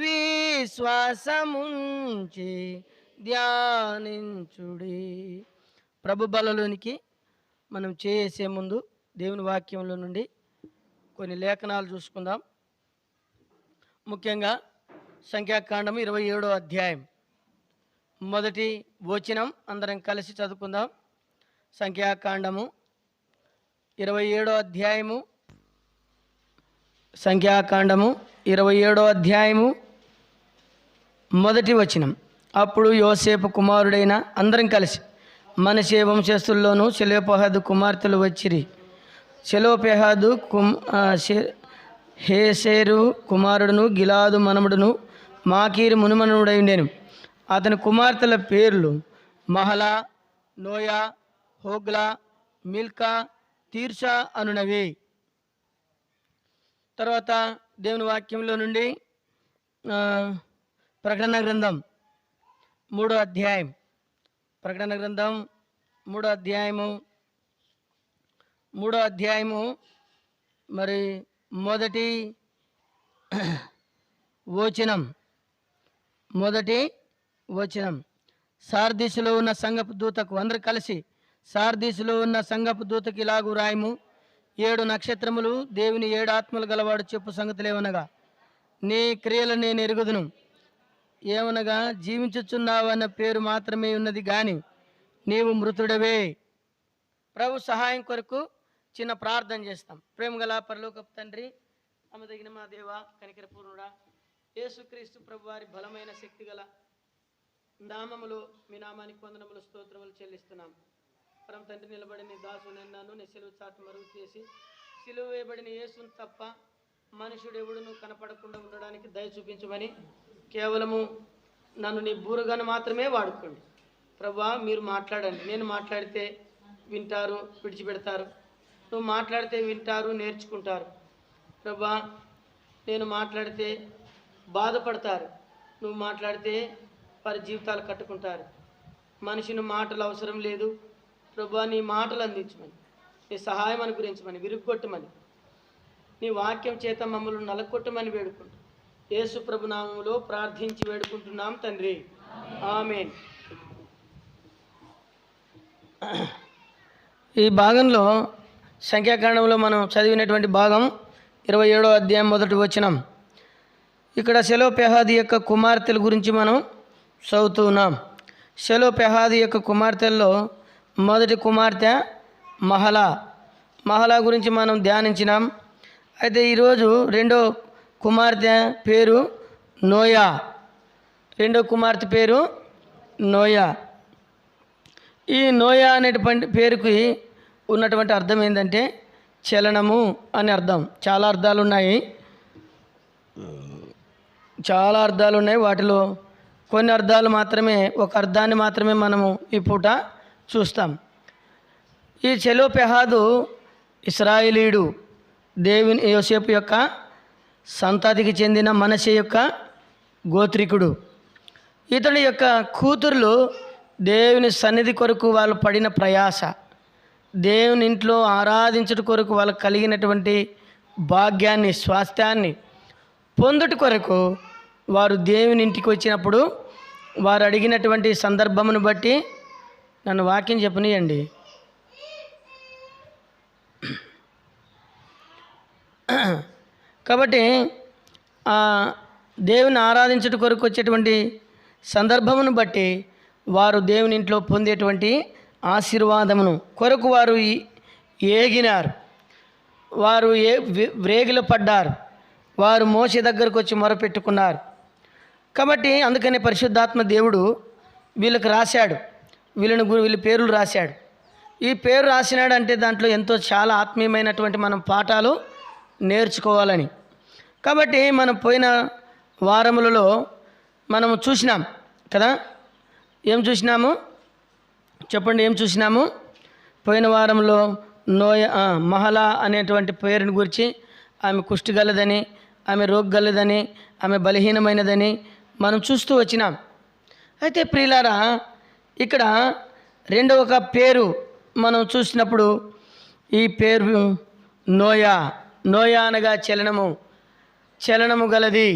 విశ్వాసముంచి ధ్యానించుడి. ప్రభు బలలోనికి మనం చేసే ముందు దేవుని వాక్యంలో నుండి కొన్ని లేఖనాలు చూసుకుందాం. ముఖ్యంగా సంఖ్యాకాండం 27వ అధ్యాయం మొదటి వచనం అందరం కలిసి చదువుకుందాం. సంఖ్యాకాండము 27వ అధ్యాయము, సంఖ్యాకాండము 27వ అధ్యాయము మొదటి వచనం. అప్పుడు యోసేపు కుమారుడైన అందరం కలిసి మనషే వంశస్థుల్లోనూ సెలోపెహాదు కుమార్తెలు వచ్చిరి. సెలోపెహాదు హేసెరు కుమారుడును గిలాదు మనముడును మాకీరు మునుమనుడై ఉండెను. అతని కుమార్తెల పేర్లు మహలా, నోయా, హోగ్లా, మిల్కా, తీర్షా అనునవి. తర్వాత దేవుని వాక్యంలో నుండి ప్రకటన గ్రంథం 3వ అధ్యాయం, ప్రకటన గ్రంథం 3వ అధ్యాయము మరి మొదటి వచనం. సార్దీసులో ఉన్న సంఘపు దూతకు, అందరు కలిసి సార్దీసులో ఉన్న సంఘపు దూతకి ఇలాగు రాయము: 7 నక్షత్రములు దేవుని 7 ఆత్మలు గలవాడు చెప్పు సంగతులేవనగా, నీ క్రియలు నేను ఎరుగుదును. ఏమనగా జీవించుచున్నావు అన్న పేరు మాత్రమే ఉన్నది గాని నీవు మృతుడవే. ప్రభు సహాయం కొరకు చిన్న ప్రార్థన చేస్తాం. ప్రేమగల పరలోకపు తండ్రి, అమ్మదగిన మా దేవ, కనికరపూర్ణుడా, యేసుక్రీస్తు ప్రభు వారి బలమైన శక్తి గల నామములో మీ నామానికి వందనములు స్తోత్రములు చెల్లిస్తున్నాం. పరమ తండ్రి, నిలబడిన దాసు నన్ను నీ సెలువు చాటు మరుగు చేసి సిలువ వేయబడిన యేసును తప్ప మనుషుడు ఎవడును కనపడకుండా ఉండడానికి దయ చూపించమని కేవలము నన్ను నీ బూరగాను మాత్రమే వాడుకోండి. ప్రభువా, మీరు మాట్లాడండి. నేను మాట్లాడితే వింటారు, విడిచిపెడతారు. నువ్వు మాట్లాడితే వింటారు, నేర్చుకుంటారు. ప్రభువా, నేను మాట్లాడితే బాధపడతారు, నువ్వు మాట్లాడితే వారి జీవితాలు కట్టుకుంటారు. మనిషిని మాటలు అవసరం లేదు. ప్రభువా, నీ మాటలు అందించమని, నీ సహాయం అనుగ్రహించమని, విరుగొట్టమని, నీ వాక్యం చేత మమ్మల్ని నలకొట్టమని వేడుకుంటూ యేసు ప్రభు నామములో ప్రార్థించి వేడుకుంటున్నాం తండ్రి, ఆమేన్. ఈ భాగంలో సంఖ్యాకాండంలో మనం చదివినటువంటి భాగం 27వ అధ్యాయం మొదటి వచనం. ఇక్కడ సెలోపెహాదు యొక్క కుమార్తెల గురించి మనం చదువుతున్నాం. సెలోపెహాదు యొక్క కుమార్తెల్లో మొదటి కుమార్తె మహలా గురించి మనం ధ్యానించినాం. అయితే ఈరోజు రెండో కుమార్తె పేరు నోయా. ఈ నోయా అనేటువంటి పేరుకి ఉన్నటువంటి అర్థం ఏంటంటే చలనము అని అర్థం. చాలా అర్థాలు ఉన్నాయి. వాటిలో కొన్ని అర్థాలు మాత్రమే, ఒక అర్థాన్ని మాత్రమే మనము ఈ పూట చూస్తాం. ఈ సెలోపెహాదు ఇశ్రాయేలీయుడు, దేవుని యోసేపు యొక్క సంతతికి చెందిన మనషే యొక్క గోత్రికుడు. ఇతని యొక్క కూతుర్లు దేవుని సన్నిధి కొరకు వాళ్ళు పడిన ప్రయాస, దేవుని ఇంట్లో ఆరాధించుట కొరకు వాళ్ళకు కలిగినటువంటి భాగ్యాన్ని, స్వాస్థ్యాన్ని పొందుట కొరకు వారు దేవుని ఇంటికి వచ్చినప్పుడు వారు అడిగినటువంటి సందర్భమును బట్టి, నన్ను వాక్యం చెప్పనియండి. కాబట్టి దేవుని ఆరాధించుట కొరకు వచ్చేటువంటి సందర్భమును బట్టి వారు దేవుని ఇంట్లో పొందేటువంటి ఆశీర్వాదమును కొరకు వారు ఏగినారు, వారు వ్రేగిలు పడ్డారు, వారు మోషే దగ్గరకు వచ్చి మొరపెట్టుకున్నారు. కాబట్టి అందుకనే పరిశుద్ధాత్మ దేవుడు వీళ్ళకి రాశాడు, వీళ్ళ పేర్లు రాశాడు. ఈ పేరు రాసినాడు అంటే దాంట్లో ఎంతో చాలా ఆత్మీయమైనటువంటి మనం పాఠాలు నేర్చుకోవాలని. కాబట్టి మనం పోయిన వారములలో మనము చూసినాం కదా. ఏం చూసినాము చెప్పండి, ఏం చూసినాము? పోయిన వారంలో మహలా అనేటువంటి పేరుని గురించి, ఆమె కుష్టి గలదని, ఆమె రోగగలదని, ఆమె బలహీనమైనదని మనం చూస్తూ వచ్చినాం. అయితే ప్రియులారా, ఇక్కడ రెండవ పేరు మనం చూసినప్పుడు ఈ పేరు నోయా అనగా చలనము గలది.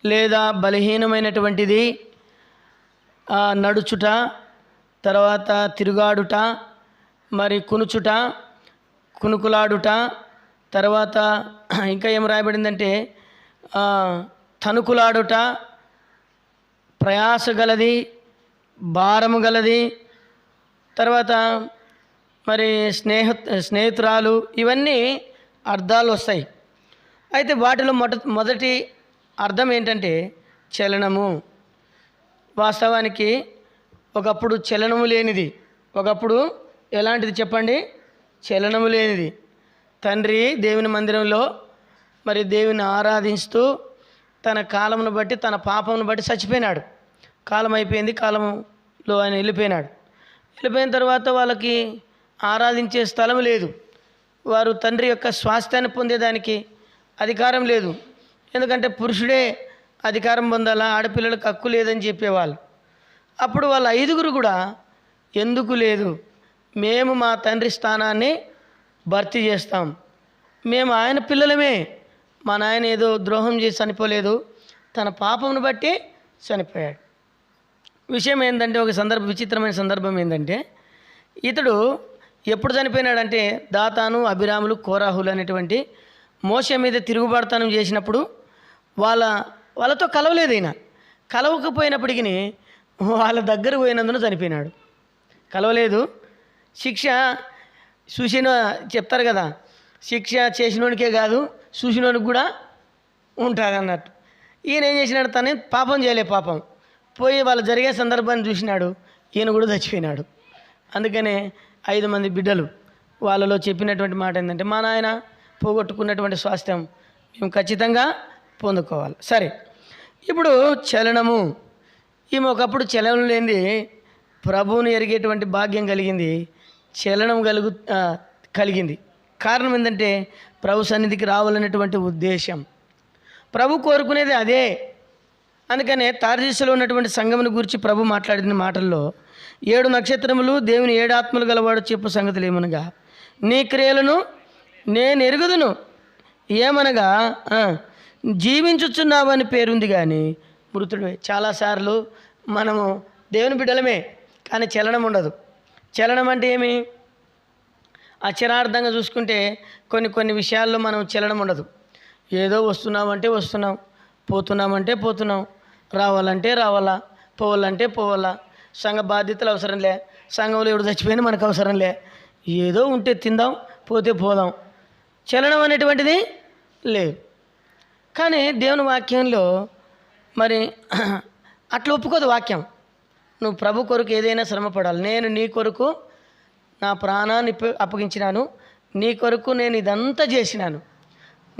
లేదా బలహీనమైనటువంటిది, నడుచుట, తర్వాత తిరుగాడుట, మరి కునుచుట, కునుకులాడుట, తర్వాత ఇంకా ఏం రాయబడిందంటే తణుకులాడుట, ప్రయాస గలది, భారము గలది, తర్వాత మరి స్నేహితురాలు, ఇవన్నీ అర్థాలు వస్తాయి. అయితే వాటిలో మొదటి అర్థం ఏంటంటే చలనము. వాస్తవానికి ఒకప్పుడు చలనము లేనిది, ఒకప్పుడు ఎలాంటిది చెప్పండి? చలనము లేనిది. తండ్రి దేవుని మందిరంలో మరి దేవుని ఆరాధిస్తూ తన కాలమును బట్టి, తన పాపమును బట్టి చచ్చిపోయినాడు. కాలం అయిపోయింది, కాలంలో ఆయన వెళ్ళిపోయినాడు. వెళ్ళిపోయిన తర్వాత వాళ్ళకి ఆరాధించే స్థలం లేదు. వారు తండ్రి యొక్క స్వాస్థ్యాన్ని పొందేదానికి అధికారం లేదు. ఎందుకంటే పురుషుడే అధికారం పొందాలా, ఆడపిల్లలకు హక్కు లేదని చెప్పేవాళ్ళు. అప్పుడు వాళ్ళ 5గురు కూడా ఎందుకు లేదు, మేము మా తండ్రి స్థానాన్ని భర్తీ చేస్తాం, మేము ఆయన పిల్లలమే, మా నాయన ఏదో ద్రోహం చేసి చనిపోలేదు, తన పాపమును బట్టి చనిపోయాడు. విషయం ఏంటంటే విచిత్రమైన సందర్భం ఏంటంటే ఇతడు ఎప్పుడు చనిపోయినాడంటే దాతాను, అభిరాములు, కోరాహులు అనేటువంటి మోషే మీద తిరుగుబాటుతనం చేసినప్పుడు వాళ్ళతో కలవలేదు. అయినా కలవకపోయినప్పటికీ వాళ్ళ దగ్గర పోయినందున చనిపోయినాడు. కలవలేదు. శిక్ష చెప్తారు కదా, శిక్ష చేసినోనికే కాదు చూసినోనికి కూడా ఉంటుంది అన్నట్టు. ఈయన ఏం చేసినాడు, తనే పాపం చేయలే, పాపం పోయి వాళ్ళు జరిగే సందర్భాన్ని చూసినాడు, ఈయన కూడా చచ్చిపోయినాడు. అందుకనే 5 మంది బిడ్డలు వాళ్ళలో చెప్పినటువంటి మాట ఏంటంటే, మా నాయన పోగొట్టుకున్నటువంటి స్వాస్థ్యం మేము ఖచ్చితంగా పొందుకోవాలి. సరే, ఇప్పుడు చలనము. ఈమె ఒకప్పుడు చలనం లేనిది ప్రభువుని ఎరిగేటువంటి భాగ్యం కలిగింది, చలనం కలిగింది. కారణం ఏంటంటే ప్రభు సన్నిధికి రావాలనేటువంటి ఉద్దేశం, ప్రభు కోరుకునేది అదే. అందుకనే తార్దీసులో ఉన్నటువంటి సంఘమును గురించి ప్రభు మాట్లాడిన మాటల్లో 7 నక్షత్రములు దేవుని 7 ఆత్మలు గలవాడు చెప్పు సంగతులు ఏమనగా, నీ క్రియలను నేను ఎరుగుదును, ఏమనగా జీవించుచున్నావని పేరుంది కానీ మృతుడివే. చాలాసార్లు మనము దేవుని బిడ్డలమే కానీ చలనం ఉండదు. చలనం అంటే ఏమి? అక్షరార్థంగా చూసుకుంటే కొన్ని విషయాల్లో మనం చలనం ఉండదు. ఏదో వస్తున్నామంటే వస్తున్నాం, పోతున్నామంటే పోతున్నాం, రావాలంటే రావాలా, పోవాలంటే పోవాలా, సంఘ బాధ్యతలు అవసరం లే, సంఘంలో ఎవడు చచ్చిపోయినా మనకు అవసరం లే, ఏదో ఉంటే తిందాం, పోతే పోదాం, చలనం అనేటువంటిది లేదు. కానీ దేవుని వాక్యంలో మరి అట్లా ఒప్పుకోదు వాక్యం. నువ్వు ప్రభు కొరకు ఏదైనా శ్రమపడాలి. నేను నీ కొరకు నా ప్రాణాన్ని అప్పగించినాను, నీ కొరకు నేను ఇదంతా చేసినాను,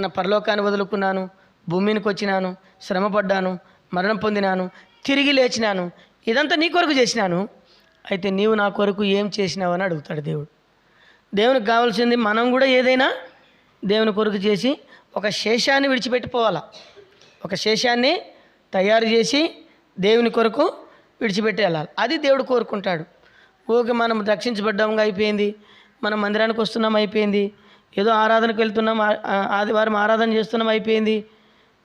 నా పరలోకాన్ని వదులుకున్నాను, భూమికి వచ్చినాను, శ్రమపడ్డాను, మరణం పొందినాను, తిరిగి లేచినాను, ఇదంతా నీ కొరకు చేసినాను, అయితే నీవు నా కొరకు ఏం చేసినావు అని అడుగుతాడు దేవుడు. దేవునికి కావాల్సింది మనం కూడా ఏదైనా దేవుని కొరకు చేసి ఒక శేషాన్ని విడిచిపెట్టిపోవాలా. ఒక శేషాన్ని తయారు చేసి దేవుని కొరకు విడిచిపెట్టి వెళ్ళాలి. అది దేవుడు కోరుకుంటాడు. ఓకే, మనం రక్షించబడ్డాము అయిపోయింది, మనం మందిరానికి వస్తున్నాం అయిపోయింది, ఏదో ఆరాధనకు వెళ్తున్నాం, ఆదివారం ఆరాధన చేస్తున్నాం అయిపోయింది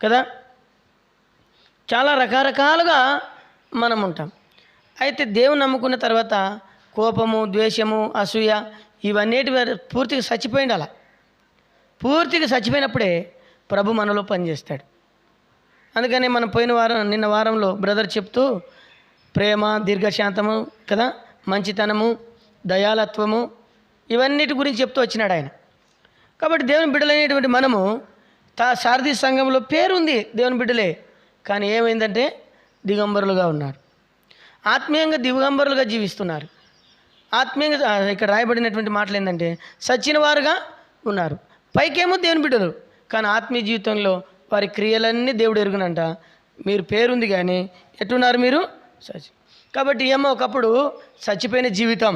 కదా. చాలా రకరకాలుగా మనం ఉంటాం. అయితే దేవుని నమ్ముకున్న తర్వాత కోపము, ద్వేషము, అసూయ ఇవన్నిటి పూర్తిగా చచ్చిపోయింది. అలా పూర్తిగా చచ్చిపోయినప్పుడే ప్రభు మనలో పనిచేస్తాడు. అందుకని మనం నిన్న వారంలో బ్రదర్ చెప్తూ ప్రేమ, దీర్ఘశాంతము కదా, మంచితనము, దయాలత్వము ఇవన్నిటి గురించి చెప్తూ వచ్చినాడు ఆయన. కాబట్టి దేవుని బిడ్డలైనటువంటి మనము సారథి సంఘంలో పేరుంది దేవుని బిడ్డలే, కానీ ఏమైందంటే దిగంబరులుగా ఉన్నారు, ఆత్మీయంగా దిగంబరులుగా జీవిస్తున్నారు. ఆత్మీయంగా ఇక్కడ రాయబడినటువంటి మాటలు ఏంటంటే సచ్చిన వారుగా ఉన్నారు. పైకేమో దేవుని బిడ్డలు, కానీ ఆత్మీయ జీవితంలో వారి క్రియలన్నీ దేవుడు ఎరుగునంట. మీరు పేరుంది కానీ ఎట్టున్నారు మీరు కాబట్టి ఏమో ఒకప్పుడు చచ్చిపోయిన జీవితం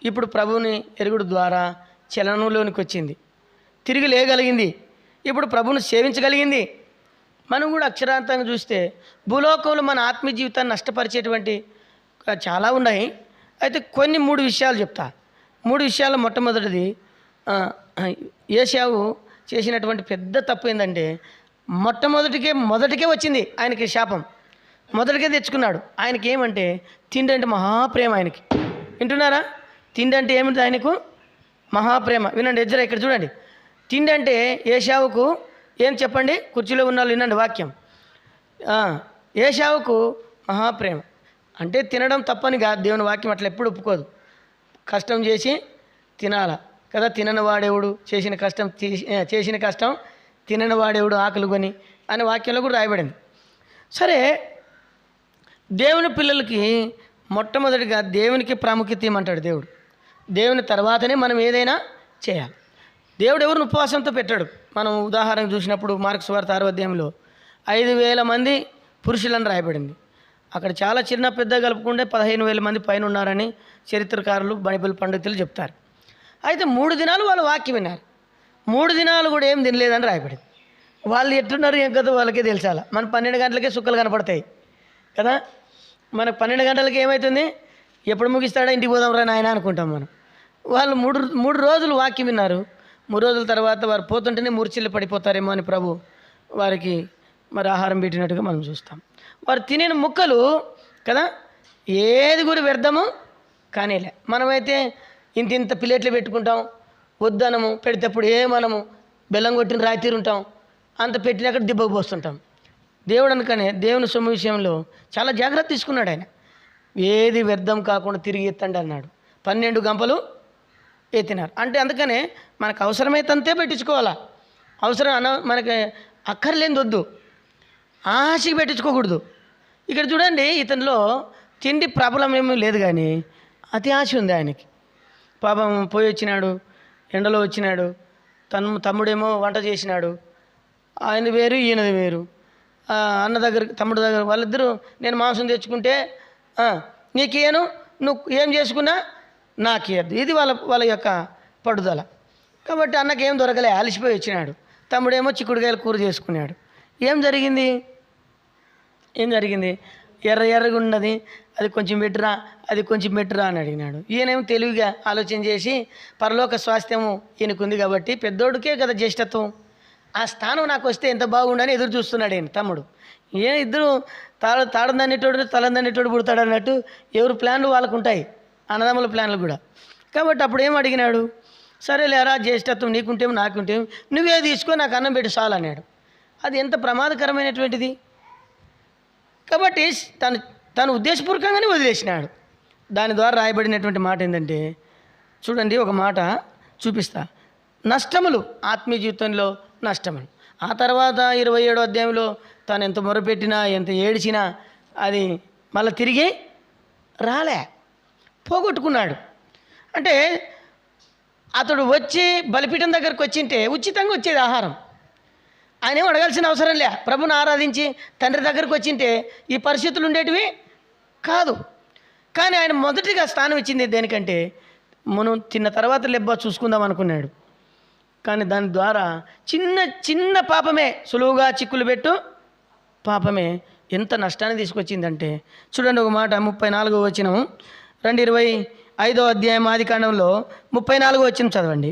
ఇప్పుడు ప్రభువుని ఎరుగుడు ద్వారా చలనంలోనికి వచ్చింది, తిరిగి లేగలిగింది, ఇప్పుడు ప్రభువుని సేవించగలిగింది. మనం కూడా అక్షరాంతంగా చూస్తే భూలోకంలో మన ఆత్మీయ జీవితాన్ని నష్టపరిచేటువంటి చాలా ఉన్నాయి. అయితే కొన్ని 3 విషయాలు చెప్తా. 3 విషయాలు మొట్టమొదటిది, ఏశావు చేసినటువంటి పెద్ద తప్పు ఏంటంటే మొదటికే వచ్చింది ఆయనకి శాపం, మొదటికే తెచ్చుకున్నాడు. ఆయనకి ఏమంటే తిండి అంటే మహాప్రేమ ఆయనకి. వింటున్నారా? తిండి అంటే ఏమిటి ఆయనకు? మహాప్రేమ. వినండి, ఎజ్రా ఇక్కడ చూడండి. తిండి అంటే ఏశావుకు ఏం చెప్పండి, కుర్చీలో ఉన్న వాళ్ళు వినండి వాక్యం. ఏశావుకు మహాప్రేమ అంటే తినడం తప్పని కాదు, దేవుని వాక్యం అట్లా ఎప్పుడు ఒప్పుకోదు. కష్టం చేసి తినాల కదా, తినని వాడేవుడు చేసిన కష్టం తినని వాడేవుడు ఆకలి కొని అనే వాక్యంలో కూడా రాయబడింది. సరే, దేవుని పిల్లలకి మొట్టమొదటిగా దేవునికి ప్రాముఖ్యత ఇవ్వమంటాడు దేవుడు. దేవుని తర్వాతనే మనం ఏదైనా చేయాలి. దేవుడు ఎవరిని ఉపవాసంతో పెట్టాడు. మనం ఉదాహరణ చూసినప్పుడు మార్క్స్ వార్త 6వ అధ్యాయంలో 5,000 మంది పురుషులను రాయబడింది. అక్కడ చాలా చిన్న పెద్ద కలుపుకుంటే 15,000 మంది పైన ఉన్నారని చరిత్రకారులు బైబిల్ పండితులు చెప్తారు. అయితే 3 దినాలు వాళ్ళు వాక్యం విన్నారు, 3 దినాలు కూడా ఏం తినలేదని రాయబడింది. వాళ్ళు ఎట్టున్నారు ఏం కదా వాళ్ళకే తెలిసాల. మన 12 గంటలకే సుక్కలు కనపడతాయి కదా. మనకు 12 గంటలకి ఏమవుతుంది, ఎప్పుడు ముగిస్తాడా ఇంటికి పోదాం రా నాయన అనుకుంటాం మనం. వాళ్ళు మూడు రోజులు వాక్యం విన్నారు. 3 రోజుల తర్వాత వారు పోతుంటేనే మూర్ఛిల్లు పడిపోతారేమో అని ప్రభు వారికి మరి ఆహారం పెట్టినట్టుగా మనం చూస్తాం. వారు తినే ముక్కలు కదా ఏది కూడా వ్యర్థము కానేలే. మనమైతే ఇంత ప్లేట్లు పెట్టుకుంటాం, వద్దనము, పెడితేప్పుడు మనము బెల్లం కొట్టిన రాయి తీరుంటాం, అంత పెట్టినక్కడ దిబ్బకు పోస్తుంటాం. దేవుడు అందుకనే దేవుని సొమ్ము విషయంలో చాలా జాగ్రత్త తీసుకున్నాడు. ఆయన ఏది వ్యర్థం కాకుండా తిరిగి ఎత్తండి అన్నాడు. 12 గంపలు ఎత్తినారు అంటే అందుకనే మనకు అవసరమైతే పెట్టించుకోవాలా. మనకి అక్కర్లేని వద్దు, ఆశకి పెట్టించుకోకూడదు. ఇక్కడ చూడండి, ఇతనిలో తిండి ప్రాబ్లం ఏమీ లేదు, కానీ అతి ఆశ ఉంది ఆయనకి. పాపం పోయి వచ్చినాడు, ఎండలో వచ్చినాడు, తమ్ముడేమో వంట చేసినాడు, ఆయన వేరు ఈయనది వేరు. అన్న దగ్గర తమ్ముడు దగ్గర వాళ్ళిద్దరూ నేను మాంసం తెచ్చుకుంటే నీకేను, నువ్వు ఏం చేసుకున్నా నాకేయద్దు, ఇది వాళ్ళ యొక్క పడుదల. కాబట్టి అన్నకి ఏం దొరకలే, అలసిపోయి వచ్చినాడు. తమ్ముడేమో చిక్కుడుకాయలు కూర చేసుకున్నాడు. ఏం జరిగింది? ఎర్రగా ఉన్నది, అది కొంచెం పెట్టరా, అది కొంచెం పెట్టరా అని అడిగినాడు. ఈయనేమో తెలివిగా ఆలోచన చేసి పరలోక స్వాస్థ్యము ఈయనకుంది కాబట్టి పెద్దోడికే కదా జ్యేష్ఠత్వం, ఆ స్థానం నాకు వస్తే ఎంత బాగుండని ఎదురు చూస్తున్నాడు ఈయన తమ్ముడు. ఇద్దరు తాడందన్నిటోడు తలందన్నిటోడు పుడతాడు అన్నట్టు ఎవరు ప్లాన్లు వాళ్ళకు ఉంటాయి, అన్నదమ్ముల ప్లాన్లు కూడా. కాబట్టి అప్పుడు ఏం అడిగినాడు, సరేలేరా జ్యేష్ఠత్వం నీకుంటేమో నాకుంటేమో నువ్వే తీసుకో, నాకు అన్నం పెట్టి చాలు అన్నాడు. అది ఎంత ప్రమాదకరమైనటువంటిది. కాబట్టి తను ఉద్దేశపూర్వకంగానే వదిలేసినాడు. దాని ద్వారా రాయబడినటువంటి మాట ఏంటంటే చూడండి, ఒక మాట చూపిస్తా. నష్టములు, ఆత్మీయ జీవితంలో నష్టములు. ఆ తర్వాత 27వ అధ్యాయంలో తను ఎంత మొరపెట్టినా ఎంత ఏడిచినా అది మళ్ళీ తిరిగి రాలే, పోగొట్టుకున్నాడు. అంటే అతడు వచ్చి బలిపీఠం దగ్గరకు వచ్చింటే ఉచితంగా వచ్చేది ఆహారం. ఆయన ఏం అడగాల్సిన అవసరం లే. ప్రభుని ఆరాధించి తండ్రి దగ్గరకు వచ్చింటే ఈ పరిస్థితులు ఉండేటివి కాదు. కానీ ఆయన మొదటిగా స్థానం ఇచ్చింది దేనికంటే మనం తిన్న తర్వాత లెబ్బ చూసుకుందాం అనుకున్నాడు. కానీ దాని ద్వారా చిన్న పాపమే, సులువుగా చిక్కులు పెట్టు పాపమే ఎంత నష్టాన్ని తీసుకొచ్చిందంటే చూడండి. ఒక మాట 34వ వచనం 25వ అధ్యాయం ఆదికాండంలో 34వ వచనం చదవండి.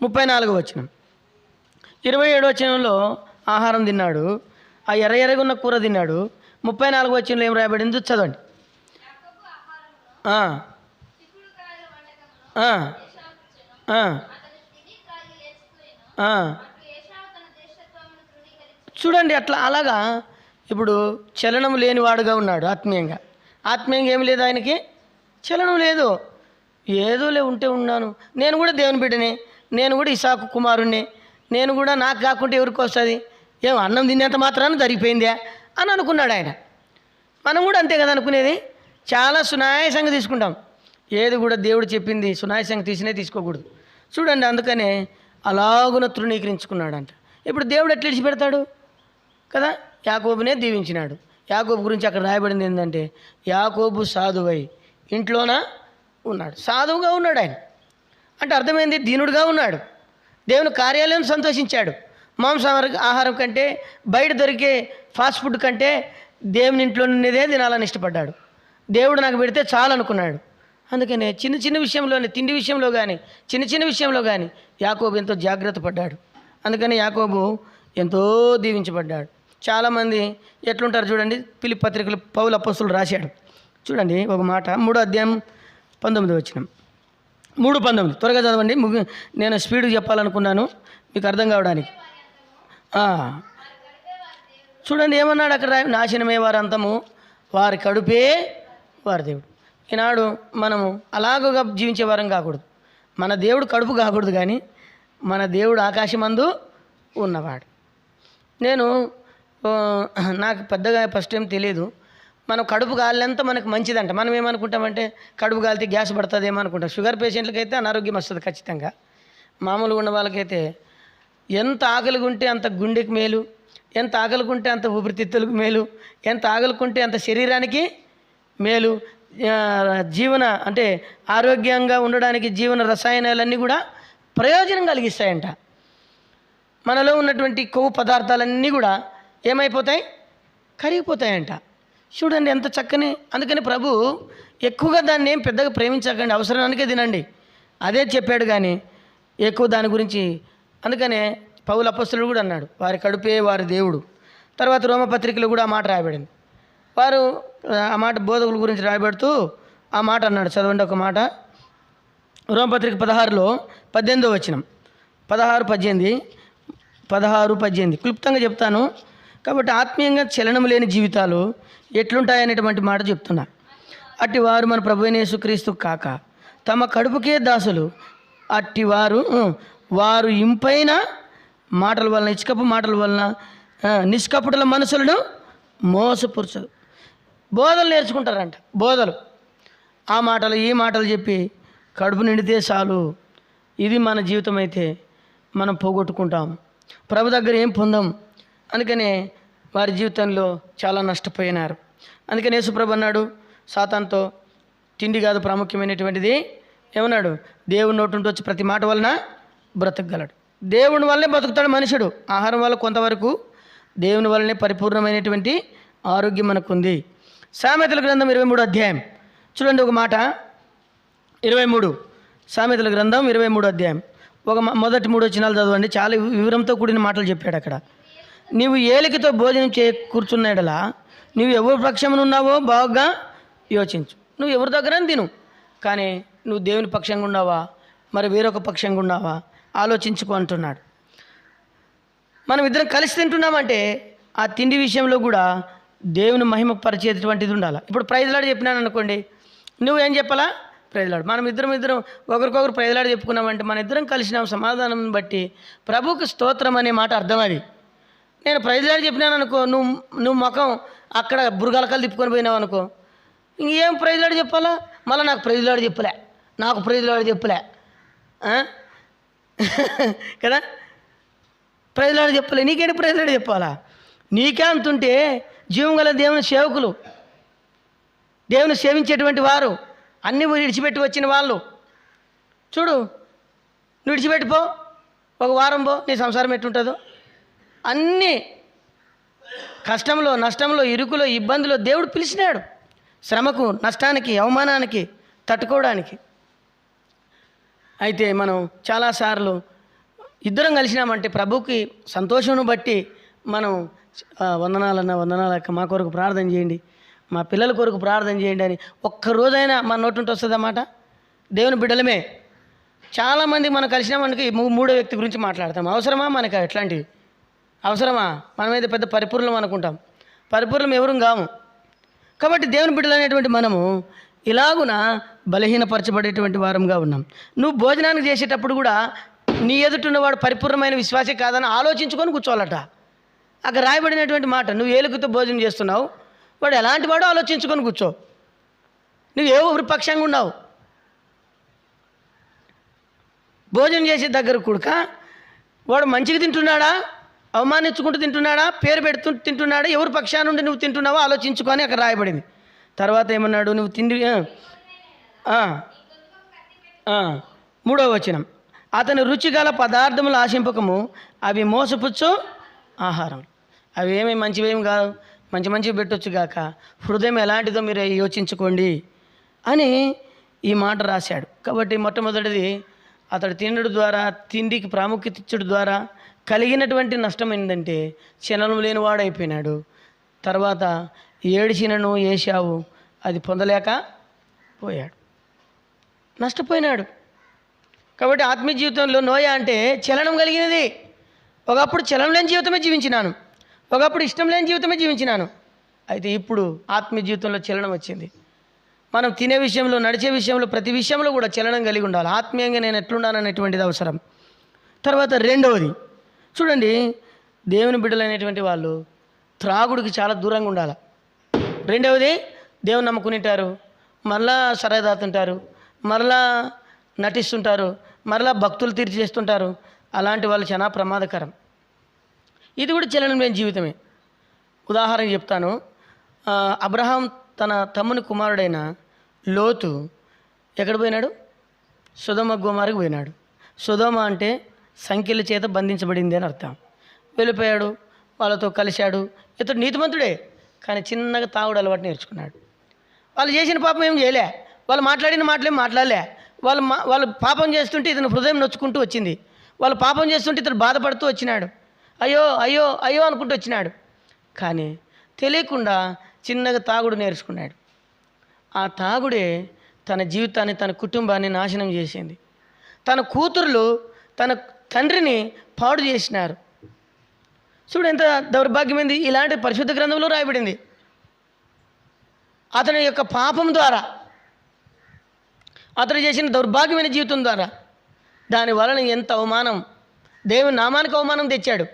34వ వచనం 27వ వచనంలో ఆహారం తిన్నాడు, ఆ ఎర్రగా ఉన్న కూర తిన్నాడు. 34వ వచనంలో ఏం రాయబడిందో చదవండి. చూడండి, అలాగా ఇప్పుడు చలనం లేనివాడుగా ఉన్నాడు. ఆత్మీయంగా ఏమి లేదు ఆయనకి, చలనం లేదు. ఏదోలే ఉంటే ఉన్నాను, నేను కూడా దేవుని బిడ్డనే, నేను కూడా ఇసాకు కుమారుణ్ణి, నేను కూడా నాకు కాకుంటే ఎవరికి వస్తుంది, ఏం అన్నం తినేంత మాత్రాన జరిగిపోయిందా అని అనుకున్నాడు ఆయన. మనం కూడా అంతే కదా అనుకునేది, చాలా సునాయాసంగా తీసుకుంటాం. ఏది కూడా దేవుడు చెప్పింది సునాయాసంగా తీసుకోకూడదు. చూడండి, అందుకనే అలాగున తృణీకరించుకున్నాడంట. ఇప్పుడు దేవుడు ఎట్లా విడిచిపెడతాడు కదా, యాకోబునే దీవించినాడు. యాకోబు గురించి అక్కడ రాయబడింది ఏంటంటే యాకోబు సాధువై ఇంట్లోన ఉన్నాడు. సాధువుగా ఉన్నాడు ఆయన అంటే అర్థమైంది, దీనుడుగా ఉన్నాడు. దేవుని కార్యాలయం సంతోషించాడు. ఆహారం కంటే బయట దొరికే ఫాస్ట్ ఫుడ్ కంటే దేవుని ఇంట్లో ఉన్నదే తినాలని ఇష్టపడ్డాడు. దేవుడు నాకు పెడితే చాలు అనుకున్నాడు. అందుకనే చిన్న విషయంలోనే, తిండి విషయంలో కానీ చిన్న విషయంలో కానీ యాకోబు ఎంతో జాగ్రత్త పడ్డాడు. అందుకని యాకోబు ఎంతో దీవించబడ్డాడు. చాలామంది ఎట్లుంటారు చూడండి. ఫిలిప్పీ పత్రికలు పౌలు అపోస్తలుడు రాశాడు చూడండి ఒక మాట, 3వ అధ్యాయం 19వ వచనం. 3:19 త్వరగా చదవండి. నేను స్పీడ్గా చెప్పాలనుకున్నాను మీకు అర్థం కావడానికి. చూడండి ఏమన్నాడు అక్కడ, నాశనమే వారి అంతము, వారి కడుపే వారి దేవుడు. ఈనాడు మనము అలాగగా జీవించే వారం కాకూడదు. మన దేవుడు కడుపు కాకూడదు, కానీ మన దేవుడు ఆకాశమందు ఉన్నవాడు. నాకు పెద్దగా ఫస్ట్ టైం తెలియదు. మనం కడుపు కాలినంత మనకు మంచిదంట. మనం ఏమనుకుంటామంటే కడుపు కాలితే గ్యాస్ పడుతుంది ఏమనుకుంటాం. షుగర్ పేషెంట్లకి అయితే అనారోగ్యం వస్తుంది ఖచ్చితంగా. మామూలుగా ఉన్న వాళ్ళకైతే ఎంత ఆకలిగా ఉంటే అంత గుండెకి మేలు, ఎంత ఆకలికుంటే అంత ఊపిరితిత్తులకు మేలు, ఎంత ఆకలికుంటే అంత శరీరానికి మేలు. జీవన అంటే ఆరోగ్యంగా ఉండడానికి జీవన రసాయనాలన్నీ కూడా ప్రయోజనం కలిగిస్తాయంట. మనలో ఉన్నటువంటి కొవ్వు పదార్థాలన్నీ కూడా ఏమైపోతాయి, కరిగిపోతాయంట. చూడండి ఎంత చక్కని. అందుకని ప్రభు ఎక్కువగా దాన్ని ఏం పెద్దగా ప్రేమించకండి, అవసరానికే తినండి అదే చెప్పాడు, కానీ ఎక్కువ దాని గురించి. అందుకనే పౌలు అపోస్తలుడు కూడా అన్నాడు వారి కడుపే వారి దేవుడు. తర్వాత రోమపత్రికలో కూడా ఆ మాట రాయబడింది. వారు ఆ మాట బోధకుల గురించి రాయబడుతూ ఆ మాట అన్నాడు. చదవండి ఒక మాట, రోమపత్రిక 16లో 18వ వచనం. 16:18 క్లుప్తంగా చెప్తాను కాబట్టి. ఆత్మీయంగా చలనం లేని జీవితాలు ఎట్లుంటాయనేటువంటి మాట చెప్తున్నా. అట్టి వారు మన ప్రభువైన యేసుక్రీస్తు కాక తమ కడుపుకే దాసులు. అట్టి వారు ఇంపైన మాటల వలన, ఇచ్చకపు మాటల వలన నిష్కపటుల మనసులను మోసపురచదు. బోధలు నేర్చుకుంటారంట, బోధలు. ఆ మాటలు ఈ మాటలు చెప్పి కడుపు నిండితే చాలు. ఇది మన జీవితం అయితే మనం పోగొట్టుకుంటాం, ప్రభు దగ్గర ఏం పొందాం. అందుకనే వారి జీవితంలో చాలా నష్టపోయినారు. అందుకని యేసుప్రభు అన్నాడు సాతానుతో, తిండి కాదు ప్రాముఖ్యమైనటువంటిది. ఏమన్నాడు, దేవుని నోటి నుండి వచ్చి ప్రతి మాట వలన బ్రతకగలడు. దేవుని వల్లనే బతుకుతాడు మనుషుడు. ఆహారం వల్ల కొంతవరకు, దేవుని వల్లనే పరిపూర్ణమైనటువంటి ఆరోగ్యం మనకు ఉంది. సామెతల గ్రంథం 23వ అధ్యాయం చూడండి ఒక మాట, 23 సామెతల గ్రంథం 23వ అధ్యాయం మొదటి 3 వచనాలు చదవండి. చాలా వివరంతో కూడిన మాటలు చెప్పాడు అక్కడ. నీవు ఏలికతో భోజనం కూర్చున్నాడలా నువ్వు ఎవరి పక్షమున ఉన్నావో బాగా యోచించు. నువ్వు ఎవరి దగ్గర తిను, కానీ నువ్వు దేవుని పక్షంగా ఉన్నావా మరి వేరొక పక్షంగా ఉన్నావా ఆలోచించుకో అంటున్నాడు. మనం ఇద్దరం కలిసి తింటున్నామంటే ఆ తిండి విషయంలో కూడా దేవుని మహిమ పరిచేటువంటిది ఉండాలి. ఇప్పుడు ప్రైజ్లాడు చెప్పినాను అనుకోండి, నువ్వేం చెప్పాలా, ప్రైజ్లాడు. మనం ఇద్దరం ఒకరికొకరు ప్రైజ్లాడు చెప్పుకున్నామంటే మన ఇద్దరం కలిసినాం సమాధానం బట్టి ప్రభువుకి స్తోత్రం అనే మాట అర్థం. అది నేను ప్రైజ్లాడు చెప్పినాను అనుకో, నువ్వు ముఖం అక్కడ బురగలకలు తిప్పుకొని పోయినావు అనుకో, ఇంకేం ప్రైజ్లాడు చెప్పాలా, మళ్ళీ నాకు ప్రైజ్లాడు చెప్పలే కదా, ప్రైజ్లాడు చెప్పలే, నీకేంటి ప్రైజ్లాడు చెప్పాలా. నీకే అంతుంటే జీవం గల దేవుని సేవకులు, దేవుని సేవించేటువంటి వారు, అన్నీ విడిచిపెట్టి వచ్చిన వాళ్ళు చూడు, నువ్వు విడిచిపెట్టిపో, ఒక వారం పో, నీ సంసారం ఎట్టుంటుందో. అన్నీ కష్టంలో, నష్టంలో, ఇరుకులో, ఇబ్బందులో దేవుడు పిలిచినాడు, శ్రమకు, నష్టానికి, అవమానానికి తట్టుకోవడానికి. అయితే మనం చాలాసార్లు ఇద్దరం కలిసినామంటే ప్రభుకి సంతోషం బట్టి మనం వందనాలక్క మా కొరకు ప్రార్థన చేయండి, మా పిల్లల కొరకు ప్రార్థన చేయండి అని ఒక్కరోజైనా మన నోటి నుండి వస్తుందన్నమాట. దేవుని బిడ్డలమే చాలామంది మనం కలిసినామనికి 3వ వ్యక్తి గురించి మాట్లాడతాం. అవసరమా మనకు ఎట్లాంటివి? అవసరమా? మనమైతే పెద్ద పరిపూర్ణం అనుకుంటాం, పరిపూర్ణం ఎవరు కాము. కాబట్టి దేవుని బిడ్డలు అనేటువంటి మనము ఇలాగున బలహీనపరచబడేటువంటి వారంగా ఉన్నాం. నువ్వు భోజనానికి చేసేటప్పుడు కూడా నీ ఎదుటిన్నవాడు పరిపూర్ణమైన విశ్వాసే కాదని ఆలోచించుకొని కూర్చోవాలట. అక్కడ రాయబడినటువంటి మాట, నువ్వు ఏలుకతో భోజనం చేస్తున్నావు, వాడు ఎలాంటి వాడో ఆలోచించుకొని కూర్చో. నువ్వు ఏ ఊరి పక్షంగా ఉన్నావు. భోజనం చేసే దగ్గర కూడక వాడు మంచిగా తింటున్నాడా, అవమానించుకుంటూ తింటున్నాడా, పేరు పెడుతూ తింటున్నాడా, ఎవరి పక్షాన నుండి నువ్వు తింటున్నావో ఆలోచించుకొని అక్కడ రాయబడింది. తర్వాత ఏమన్నాడు, నువ్వు తిండి 3వ వచనం, అతని రుచిగల పదార్థములు ఆశింపకము, అవి మోసపుచ్చు ఆహారం. అవి ఏమి మంచివేమి కాదు, మంచి పెట్టొచ్చు గాక, హృదయం ఎలాంటిదో మీరు యోచించుకోండి అని ఈ మాట రాశాడు. కాబట్టి మొట్టమొదటిది అతడు తినడం ద్వారా, తిండికి ప్రాముఖ్యత ఇచ్చడం ద్వారా కలిగినటువంటి నష్టం ఏంటంటే క్షణం లేనివాడు అయిపోయినాడు. తర్వాత ఏడిచినను ఏశావు అది పొందలేక పోయాడు, నష్టపోయినాడు. కాబట్టి ఆత్మీయ జీవితంలో నోయ అంటే చలనం కలిగినది. ఒకప్పుడు చలనం లేని జీవితమే జీవించినాను, ఒకప్పుడు ఇష్టం లేని జీవితమే జీవించినాను. అయితే ఇప్పుడు ఆత్మీయ జీవితంలో చలనం వచ్చింది. మనం తినే విషయంలో, నడిచే విషయంలో, ప్రతి విషయంలో కూడా చలనం కలిగి ఉండాలి. ఆత్మీయంగా నేను ఎట్లుండాలనేటువంటిది అవసరం. తర్వాత రెండవది చూడండి, దేవుని బిడ్డలైనటువంటి వాళ్ళు త్రాగుడికి చాలా దూరంగా ఉండాలి. రెండవది, దేవుని నమ్ముకునింటారు, మరలా సరదాతుంటారు, మరలా నటిస్తుంటారు, మరలా భక్తులు తీర్చి చేస్తుంటారు. అలాంటి వాళ్ళు చాలా ప్రమాదకరం. ఇది కూడా చలనం లేని జీవితమే. ఉదాహరణ చెప్తాను. అబ్రహాం తన తమ్ముని కుమారుడైన లోతు ఎక్కడ పోయినాడు? సొదొమ గొమొర్రాకు పోయినాడు. సొదొమ అంటే సంఖ్యల చేత బంధించబడింది అని అర్థం. వెళ్ళిపోయాడు, వాళ్ళతో కలిశాడు. ఇతడు నీతిమంతుడే, కానీ చిన్నగా తాగుడు అలవాటు నేర్చుకున్నాడు. వాళ్ళు చేసిన పాపం ఏం చేయలే, వాళ్ళు మాట్లాడిన మాటలేం మాట్లాడలే. వాళ్ళు పాపం చేస్తుంటే ఇతను హృదయం నొచ్చుకుంటూ వచ్చింది. వాళ్ళు పాపం చేస్తుంటే ఇతను బాధపడుతూ వచ్చినాడు. అయ్యో అయ్యో అయ్యో అనుకుంటూ వచ్చినాడు. కానీ తెలియకుండా చిన్నగా తాగుడు నేర్చుకున్నాడు. ఆ తాగుడే తన జీవితాన్ని, తన కుటుంబాన్ని నాశనం చేసింది. తన కూతుర్లు తన తండ్రిని పాడు చేసినారు. చూడు ఎంత దౌర్భాగ్యమైంది. ఇలాంటి పరిశుద్ధ గ్రంథంలో రాయబడింది. అతని యొక్క పాపం ద్వారా, అతను చేసిన దౌర్భాగ్యమైన జీవితం ద్వారా దాని వలన ఎంత అవమానం, దేవుని నామానికి అవమానం తెచ్చాడు.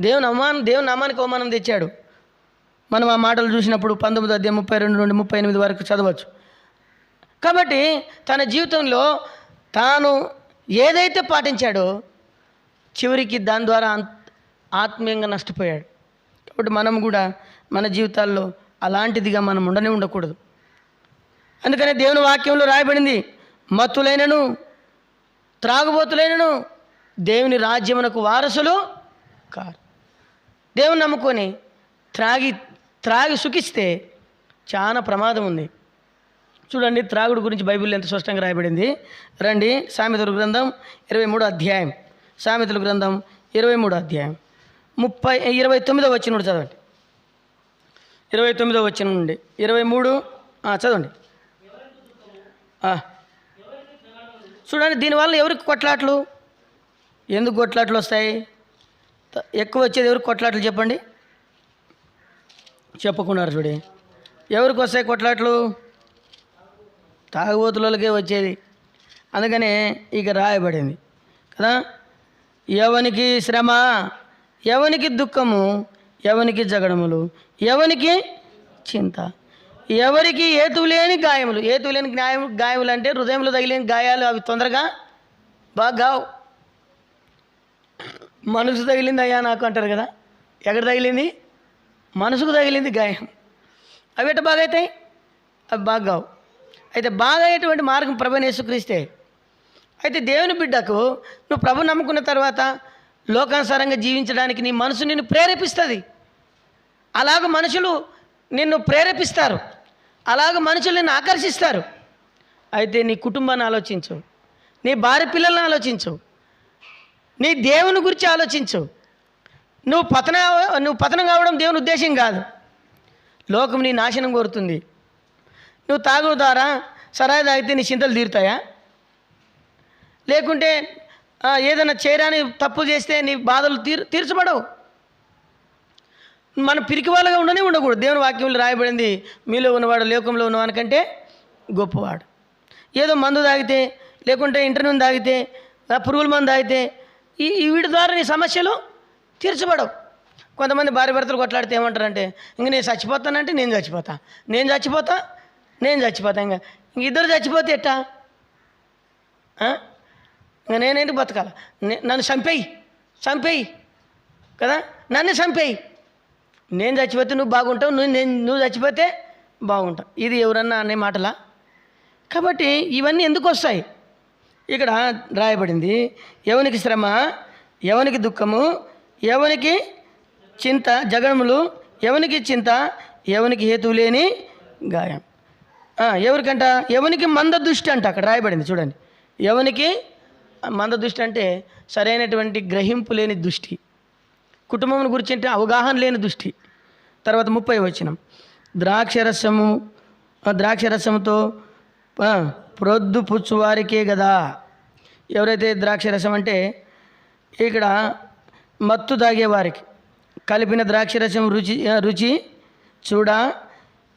దేవుని నామానికి అవమానం తెచ్చాడు. మనం ఆ మాటలు చూసినప్పుడు 19:32 నుండి 38 వరకు చదవచ్చు. కాబట్టి తన జీవితంలో తాను ఏదైతే పాటించాడో చివరికి దాని ద్వారా ఆత్మీయంగా నష్టపోయాడు. కాబట్టి మనం కూడా మన జీవితాల్లో అలాంటిదిగా మనం ఉండకూడదు. అందుకనే దేవుని వాక్యంలో రాయబడింది, మత్తులైనను త్రాగుబోతులైనను దేవుని రాజ్యమునకు వారసులు కారు. దేవుని నమ్ముకొని త్రాగి సుఖిస్తే చాలా ప్రమాదం ఉంది. చూడండి, త్రాగుడు గురించి బైబిల్లో ఎంత స్పష్టంగా రాయబడింది. రండి, సామెతల గ్రంథం 23వ అధ్యాయం, సామెతల గ్రంథం 23వ అధ్యాయం 29వ వచనం చదవండి. 29వ వచనం నుండి 23 చదవండి. చూడండి, దీనివల్ల ఎవరికి కొట్లాట్లు, ఎందుకు కొట్లాట్లు వస్తాయి? ఎక్కువ వచ్చేది ఎవరికి కొట్లాట్లు చెప్పండి? చెప్పుకున్నారు. చూడి, ఎవరికి వస్తాయి కొట్లాట్లు? తాగుబోతులకే వచ్చేది. అందుకనే ఇక రాయబడింది కదా, ఎవనికి శ్రమ, ఎవనికి దుఃఖము, ఎవనికి జగడములు, ఎవనికి చింత, ఎవరికి ఏతులేని గాయములు. ఏతులేని గాయములు అంటే హృదయంలో తగిలిన గాయాలు. అవి తొందరగా బాగా మనసు తగిలింది అయ్యా నాకు అంటారు కదా. ఎక్కడ తగిలింది? మనసుకు తగిలింది గాయం. అవి ఎట్ట బాగా అవుతాయి? అవి బాగావు. అయితే బాగా అయ్యేటువంటి మార్గం ప్రభువుని యేసుక్రీస్తే. అయితే దేవుని బిడ్డకు నువ్వు ప్రభు నమ్ముకున్న తర్వాత లోకానుసారంగా జీవించడానికి నీ మనసు నిన్ను ప్రేరేపిస్తుంది. అలాగ మనుషులు నిన్ను ప్రేరేపిస్తారు, అలాగ మనుషులు నిన్ను ఆకర్షిస్తారు. అయితే నీ కుటుంబాన్ని ఆలోచించు, నీ భార్య పిల్లల్ని ఆలోచించు, నీ దేవుని గురించి ఆలోచించు. నువ్వు పతనం కావడం దేవుని ఉద్దేశం కాదు. లోకం నీ నాశనం కోరుతుంది. నువ్వు తాగు ద్వారా సరాయి తాగితే నీ చింతలు తీరుతాయా? లేకుంటే ఏదైనా చేయరాని తప్పు చేస్తే నీ బాధలు తీర్చబడవు. మనం పిరికి వాళ్ళగా ఉండకూడదు. దేవుని వాక్యంలో రాయబడింది, మీలో ఉన్నవాడు లోకంలో ఉన్నవానికంటే గొప్పవాడు. ఏదో మందు తాగితే, లేకుంటే ఇంటర్వ్యూ తాగితే, పురుగుల మందు తాగితే వీటి ద్వారా నీ సమస్యలు తీర్చబడవు. కొంతమంది భార్య భర్తలు కొట్లాడితే ఏమంటారంటే, ఇంక నేను చచ్చిపోతానంటే నేను చచ్చిపోతా ఇంక ఇద్దరు చచ్చిపోతే ఎట్టా? ఇంకా నేనేంటి బతకాల? నన్ను చంపేయి కదా, నన్ను చంపేయి. నేను చచ్చిపోతే నువ్వు బాగుంటావు, నువ్వు చచ్చిపోతే బాగుంటావు. ఇది ఎవరన్నా అనే మాటలా? కాబట్టి ఇవన్నీ ఎందుకు వస్తాయి? ఇక్కడ రాయబడింది, ఎవనికి శ్రమ, ఎవనికి దుఃఖము, ఎవనికి చింత, జగడములు, ఎవనికి చింత, ఎవనికి హేతువు లేని గాయం. ఎవరికంట? ఎవనికి మంద దృష్టి అంట. అక్కడ రాయబడింది చూడండి, ఎవనికి మంద దృష్టి అంటే సరైనటువంటి గ్రహింపు లేని దృష్టి, కుటుంబం గురించి అంటే అవగాహన లేని దృష్టి. తర్వాత 30 వచనం, ద్రాక్షరసంతో ప్రొద్దు పుచ్చువారికే కదా. ఎవరైతే ద్రాక్షరసం అంటే ఇక్కడ మత్తు తాగేవారికి, కలిపిన ద్రాక్షరసం రుచి చూడ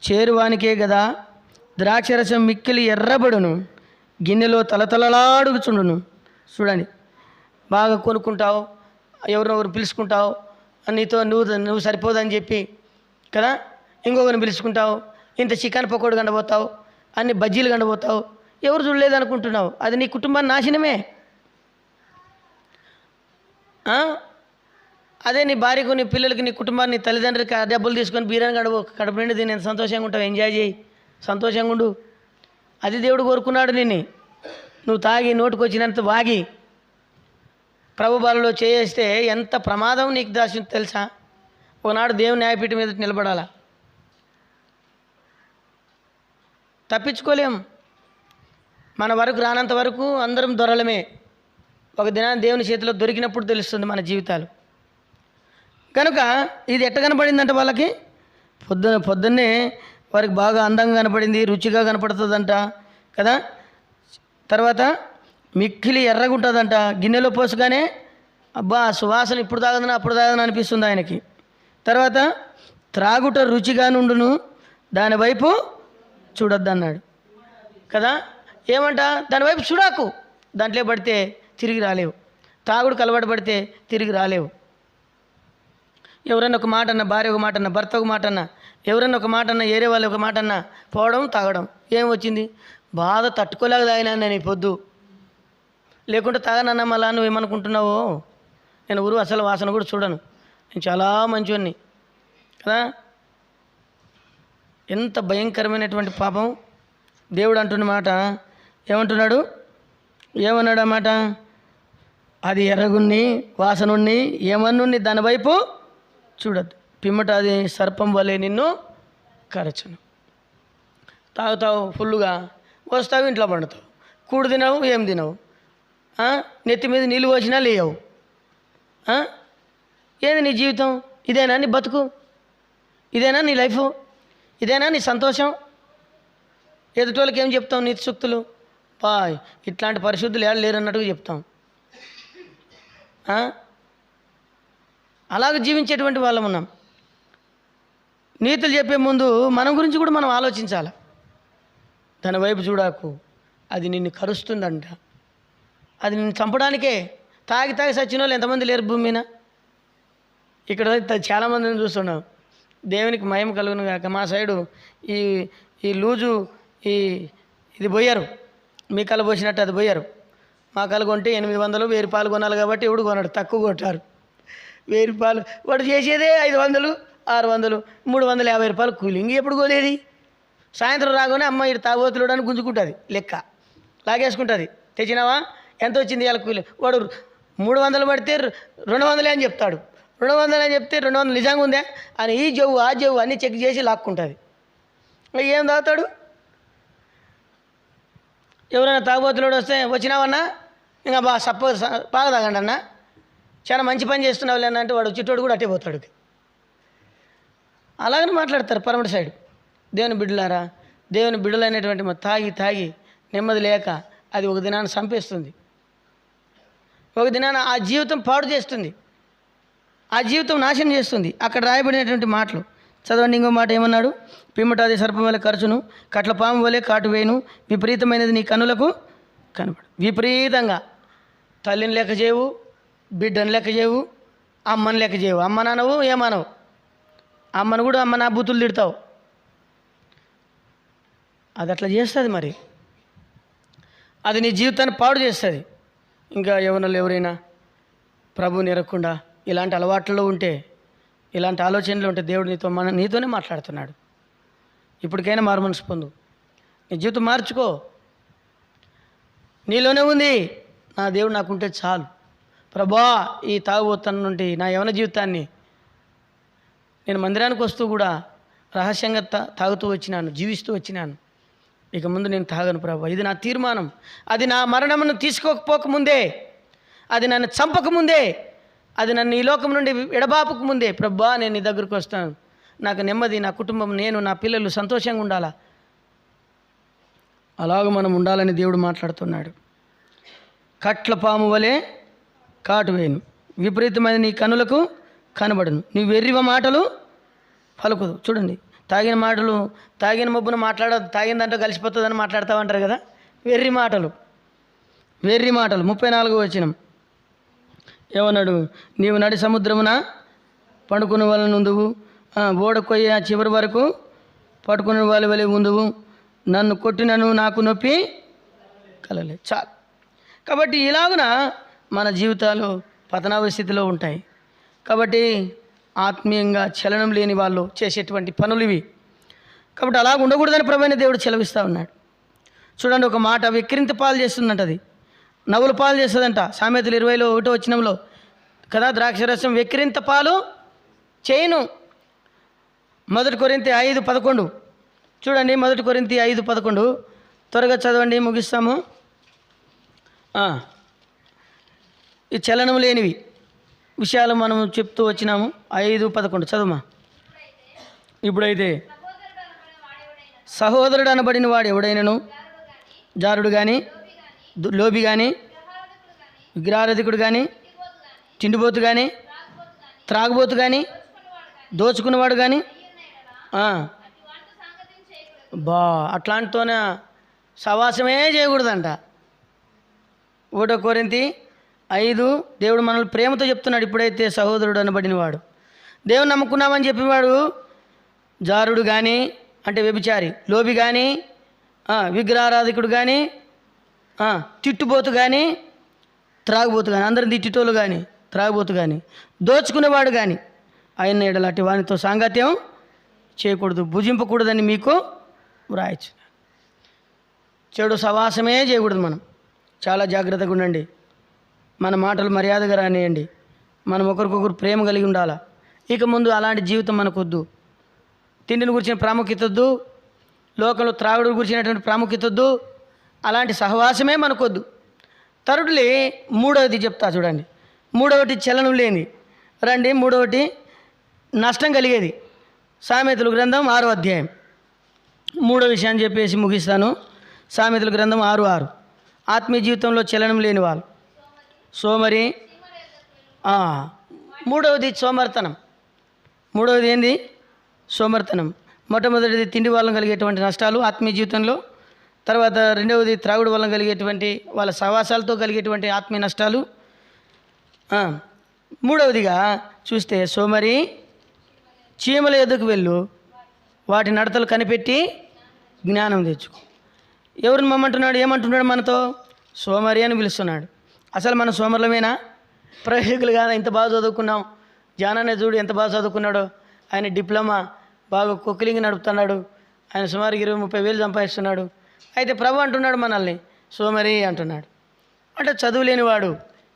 చేరువానికే కదా. ద్రాక్షరసం మిక్కిలి ఎర్రబడును, గిన్నెలో తలతలలాడుచుండును. చూడండి, బాగా కొనుక్కుంటావు, ఎవరినొకరు పిలుచుకుంటావు, నీతో నువ్వు సరిపోదని చెప్పి కదా, ఇంకొకరిని పిలుచుకుంటావు, ఇంత చికెన్ పకోడు కండబోతావు, అన్ని బజ్జీలు కండబోతావు, ఎవరు చూడలేదు అనుకుంటున్నావు. అది నీ కుటుంబాన్ని నాశనమే. అదే నీ భార్యకు, నీ పిల్లలకి, నీ కుటుంబాన్ని, నీ తల్లిదండ్రులకి ఆ డబ్బులు తీసుకొని బీరాన్ని కడుపు నిండి దీన్ని సంతోషంగా ఉంటావు, ఎంజాయ్ చేయి, సంతోషంగా ఉండు. అది దేవుడు కోరుకున్నాడు నిన్ను. నువ్వు తాగి నోటుకొచ్చినంత వాగి ప్రభు బలలో చేస్తే ఎంత ప్రమాదం నీకు దాచి తెలుసా. ఒకనాడు దేవుని న్యాయపీఠం మీద నిలబడాలా, తప్పించుకోలేం. మన వరకు రానంత వరకు అందరం దొరలమే. ఒక దినాన్ని దేవుని చేతిలో దొరికినప్పుడు తెలుస్తుంది మన జీవితాలు. కనుక ఇది ఎట్ట కనపడిందంట వాళ్ళకి, పొద్దున్నే వారికి బాగా అందంగా కనపడింది, రుచిగా కనపడుతుందంట కదా. తర్వాత మిక్కిలి ఎర్రగుంటుందంట, గిన్నెలో పోసుగానే అబ్బా సువాసన ఇప్పుడు తాగదనా అప్పుడు తాగదని అనిపిస్తుంది ఆయనకి. తర్వాత త్రాగుట రుచిగా నుండును, దాని వైపు చూడొద్దన్నాడు కదా. ఏమంట, దాని వైపు చూడాకు, దాంట్లో పడితే తిరిగి రాలేవు, తాగుడుకు అలవాటు పడితే తిరిగి రాలేవు. ఎవరైనా ఒక మాట అన్న, భార్య ఒక మాట అన్న, భర్త ఒక మాట అన్న, ఎవరైనా ఒక మాట అన్న, ఏరే వాళ్ళు ఒక మాట అన్న, పోవడం తాగడం. ఏం వచ్చింది, బాధ తట్టుకోలేక తాగినా నేను ఈ పొద్దు, లేకుంటే తాగనన్నా మళ్ళా నువ్వేమనుకుంటున్నావో, నేను ఊరు అసలు వాసన కూడా చూడను, నేను చాలా మంచివాడిని కదా. ఎంత భయంకరమైనటువంటి పాపం. దేవుడు అంటున్న మాట ఏమంటున్నాడు, ఏమన్నాడు అన్నమాట, అది ఎర్రగున్ని వాసనుణ్ణి ఏమన్నుండి దాని వైపు చూడద్దు, పిమ్మట అది సర్పం వలె నిన్ను కరచును. తాగుతావు ఫుల్లుగా, వస్తావు ఇంట్లో పండుతావు, కూడు తినవు, ఏం తినవు, నెత్తి మీద నీళ్ళు పోసినా లేవు. ఏది నీ జీవితం? ఇదేనా నీ బతుకు? ఇదేనా నీ లైఫ్? ఇదేనా నీ సంతోషం? ఎదుటోళ్ళకి ఏం చెప్తాం? నీతి సూక్తులు, ఇట్లాంటి పరిశుద్ధులు ఏళ్ళు లేరు అన్నట్టుగా చెప్తాం. అలాగ జీవించేటువంటి వాళ్ళం ఉన్నాం. నీతులు చెప్పే ముందు మన గురించి కూడా మనం ఆలోచించాలి. దాని వైపు చూడాకు, అది నిన్ను కరుస్తుందంట, అది నిన్ను చంపడానికే. తాగి చచ్చిన వాళ్ళు ఎంతమంది లేరు భూమి మీద. ఇక్కడ చాలామందిని చూస్తున్నాం. దేవునికి మహిమ కలుగును కాక. మా సైడు ఈ లూజు ఇది పోయారు, మీ కళ పోసినట్టు అది పోయారు. మా కళ కొంటే 800 1000 రూపాయలు కొనాలి కాబట్టి ఎవడు కొన్నాడు, తక్కువ కొట్టారు. 1000 రూపాయలు వాడు చేసేదే 500 600 350 రూపాయలు కూలి. ఇంక ఎప్పుడు కోలేది? సాయంత్రం రాగానే అమ్మ ఇటు తాగోతులు అని గుంజుకుంటుంది, లెక్క లాగేసుకుంటుంది. తెచ్చినావా, ఎంత వచ్చింది ఇవాళ కూలి? వాడు 300 పడితే 200 అని చెప్తాడు. 200 అని చెప్తే 200 నిజంగా ఉందా అని ఈ జవ్వు ఆ జవ్వు అన్నీ చెక్ చేసి లాక్కుంటుంది. ఏం తాగుతాడు? ఎవరైనా తాగుబోతులోడు వస్తే, వచ్చినావన్నా, ఇంకా బాగా తాగండి అన్న, చాలా మంచి పని చేస్తున్నావు లేనంటే వాడు చిట్టోడు కూడా అట్టే పోతాడు. అలాగనే మాట్లాడతారు పరమటి సైడ్. దేవుని బిడ్డలారా, దేవుని బిడ్డలైనటువంటి తాగి నెమ్మది లేక అది ఒక దినాన్ని చంపేస్తుంది, ఒక దినాన ఆ జీవితం పాడు చేస్తుంది, ఆ జీవితం నాశనం చేస్తుంది. అక్కడ రాయబడినటువంటి మాటలు చదవండి. ఇంకో మాట ఏమన్నాడు, పిమ్మట అది సర్పం వల్ల ఖర్చును, కట్ల పాము వలె కాటు వేయును, విపరీతమైనది నీ కన్నులకు కనపడు. విపరీతంగా తల్లిని లెక్క చేయవు, బిడ్డను లెక్క చేయవు, అమ్మని లెక్క చేయవు. అమ్మ నానవు, ఏమనవు, అమ్మను కూడా అమ్మ నా బూతులు తిడతావు. అది అట్లా చేస్తుంది. మరి అది నీ జీవితాన్ని పాడు చేస్తుంది. ఇంకా ఎవరైనా ప్రభువుని ఎరగకుండా ఇలాంటి అలవాట్లలో ఉంటే, ఇలాంటి ఆలోచనలు ఉంటే దేవుడు నీతోనే మాట్లాడుతున్నాడు. ఇప్పటికైనా మారు మనసు పొందు, నీ జీవితం మార్చుకో. నీలోనే ఉంది, నా దేవుడు నాకుంటే చాలు. ప్రభా, ఈ తాగుబోతనం నుండి నా యవన జీవితాన్ని, నేను మందిరానికి వస్తూ కూడా రహస్యంగా తాగుతూ వచ్చినాను, జీవిస్తూ వచ్చినాను. ఇక ముందు నేను తాగను ప్రభు, ఇది నా తీర్మానం. అది నా మరణమును తీసుకోకపోకముందే, అది నన్ను చంపకముందే, అది నన్ను ఈ లోకం నుండి ఎడబాపకు ముందే ప్రభా నేను నీ దగ్గరకు వస్తాను. నాకు నెమ్మది, నా కుటుంబం, నేను, నా పిల్లలు సంతోషంగా ఉండాలా. అలాగ మనం ఉండాలని దేవుడు మాట్లాడుతున్నాడు. కట్ల పాము వలె కాటువేను, విపరీతమైన నీ కనులకు కనబడును, నీ వెర్రివ మాటలు పలుకుదు. చూడండి, తాగిన మాటలు, తాగిన మబ్బున మాట్లాడదు, తాగిన దాంట్లో కలిసిపోతుందని మాట్లాడతామంటారు కదా, వెర్రి మాటలు, వెర్రి మాటలు. 34వ వచనం ఏమన్నాడు? నీవు నడి సముద్రమున పండుకున్న వాళ్ళని ఉందువు, ఓడ కొయ్య చివరి వరకు పట్టుకున్న వాళ్ళ వలె ఉందువు, నన్ను కొట్టినను నాకు నొప్పి కలలే. చాలు. కాబట్టి ఇలాగున మన జీవితాలు పతనావస్థితిలో ఉంటాయి. కాబట్టి ఆత్మీయంగా చలనం లేని వాళ్ళు చేసేటువంటి పనులు ఇవి. కాబట్టి అలా ఉండకూడదని ప్రభువైన దేవుడు సెలవిస్తూ ఉన్నాడు. చూడండి, ఒక మాట వెక్కిరింత పాలు చేస్తుందంట, అది నవ్వుల పాలు చేస్తుందంట. సామెతలు 20లో 1వ వచనంలో కదా, ద్రాక్షరసం వెక్కిరింత పాలు చేయను. 1 కొరింథీ 5:11 చూడండి, 1 కొరింథీ 5:11 త్వరగా చదవండి, ముగిస్తాము. ఈ చలనం లేనివి విషయాలు మనం చెప్తూ వచ్చినాము. 5:11 చదువుమా. ఇప్పుడైతే సహోదరుడు అనబడిన వాడు ఎవడైనను జారుడు కానీ, లోబి కానీ, విగ్రహారాధికుడు కానీ, తిండిపోతు కానీ, త్రాగుబోతు కానీ, దోచుకున్నవాడు కానీ, అట్లాంటితోనే సవాసమే చేయకూడదంట. 1 కొరింథీ 5 దేవుడు మనల్ని ప్రేమతో చెప్తున్నాడు. ఇప్పుడైతే సహోదరుడు అనబడిన వాడు, దేవుని నమ్ముకున్నామని చెప్పేవాడు జారుడు కానీ, అంటే వ్యభిచారి, లోబి కానీ, విగ్రహారాధికుడు కానీ, తిట్టుబోతు కానీ, త్రాగుబోతు కానీ, అందరిని తిట్టుటోళ్ళు కానీ, త్రాగుబోతు కానీ, దోచుకునేవాడు కానీ ఆయన ఎడల అట్టి వానితో సాంగత్యం చేయకూడదు, భుజింపకూడదని మీకు వ్రాయచ్చు. చెడు సవాసమే చేయకూడదు. మనం చాలా జాగ్రత్తగా ఉండండి. మన మాటలు మర్యాదగా రానియండి. మనం ఒకరికొకరు ప్రేమ కలిగి ఉండాలా. ఇక ముందు అలాంటి జీవితం మనకొద్దు. తిండిని గురించిన ప్రాముఖ్యత వద్దు, లోకంలో త్రాగుడు గురించినటువంటి ప్రాముఖ్యత వద్దు, అలాంటి సహవాసమే మనకొద్దు. తరుడులే 3వది చెప్తా చూడండి. 3వది చలనం లేని రండి. 3వది నష్టం కలిగేది. సామెతల గ్రంథం 6వ అధ్యాయం 3వ విషయాన్ని చెప్పేసి ముగిస్తాను. సామెతల గ్రంథం 6:6 ఆత్మీయ జీవితంలో చలనం లేని వాళ్ళు సోమరి. 3వది సోమర్తనం. 3వది ఏంది? సోమర్తనం. మొట్టమొదటిది తిండి వలన కలిగేటువంటి నష్టాలు ఆత్మీయ జీవితంలో. తర్వాత 2వది త్రాగుడు వలన కలిగేటువంటి వాళ్ళ సహవాసాలతో కలిగేటువంటి ఆత్మీయ నష్టాలు. 3వదిగా చూస్తే సోమరి, చీమల ఎదుకు వెళ్ళు, వాటి నడతలు కనిపెట్టి జ్ఞానం తెచ్చుకో. ఎవరిని మమ్మంటున్నాడు? ఏమంటున్నాడు? మనతో సోమరి అని పిలుస్తున్నాడు. అసలు మన సోమరులమేనా? ప్రయోజకులు కాదా? ఇంత బాగా చదువుకున్నాం. జానానే చూడు ఎంత బాగా చదువుకున్నాడో. ఆయన డిప్లొమా బాగా కుకిలింగ్ నడుపుతున్నాడు. ఆయన సుమారు 20-30 వేలు సంపాదిస్తున్నాడు. అయితే ప్రభు అంటున్నాడు మనల్ని సోమరి అంటున్నాడు. అంటే చదువు లేనివాడు,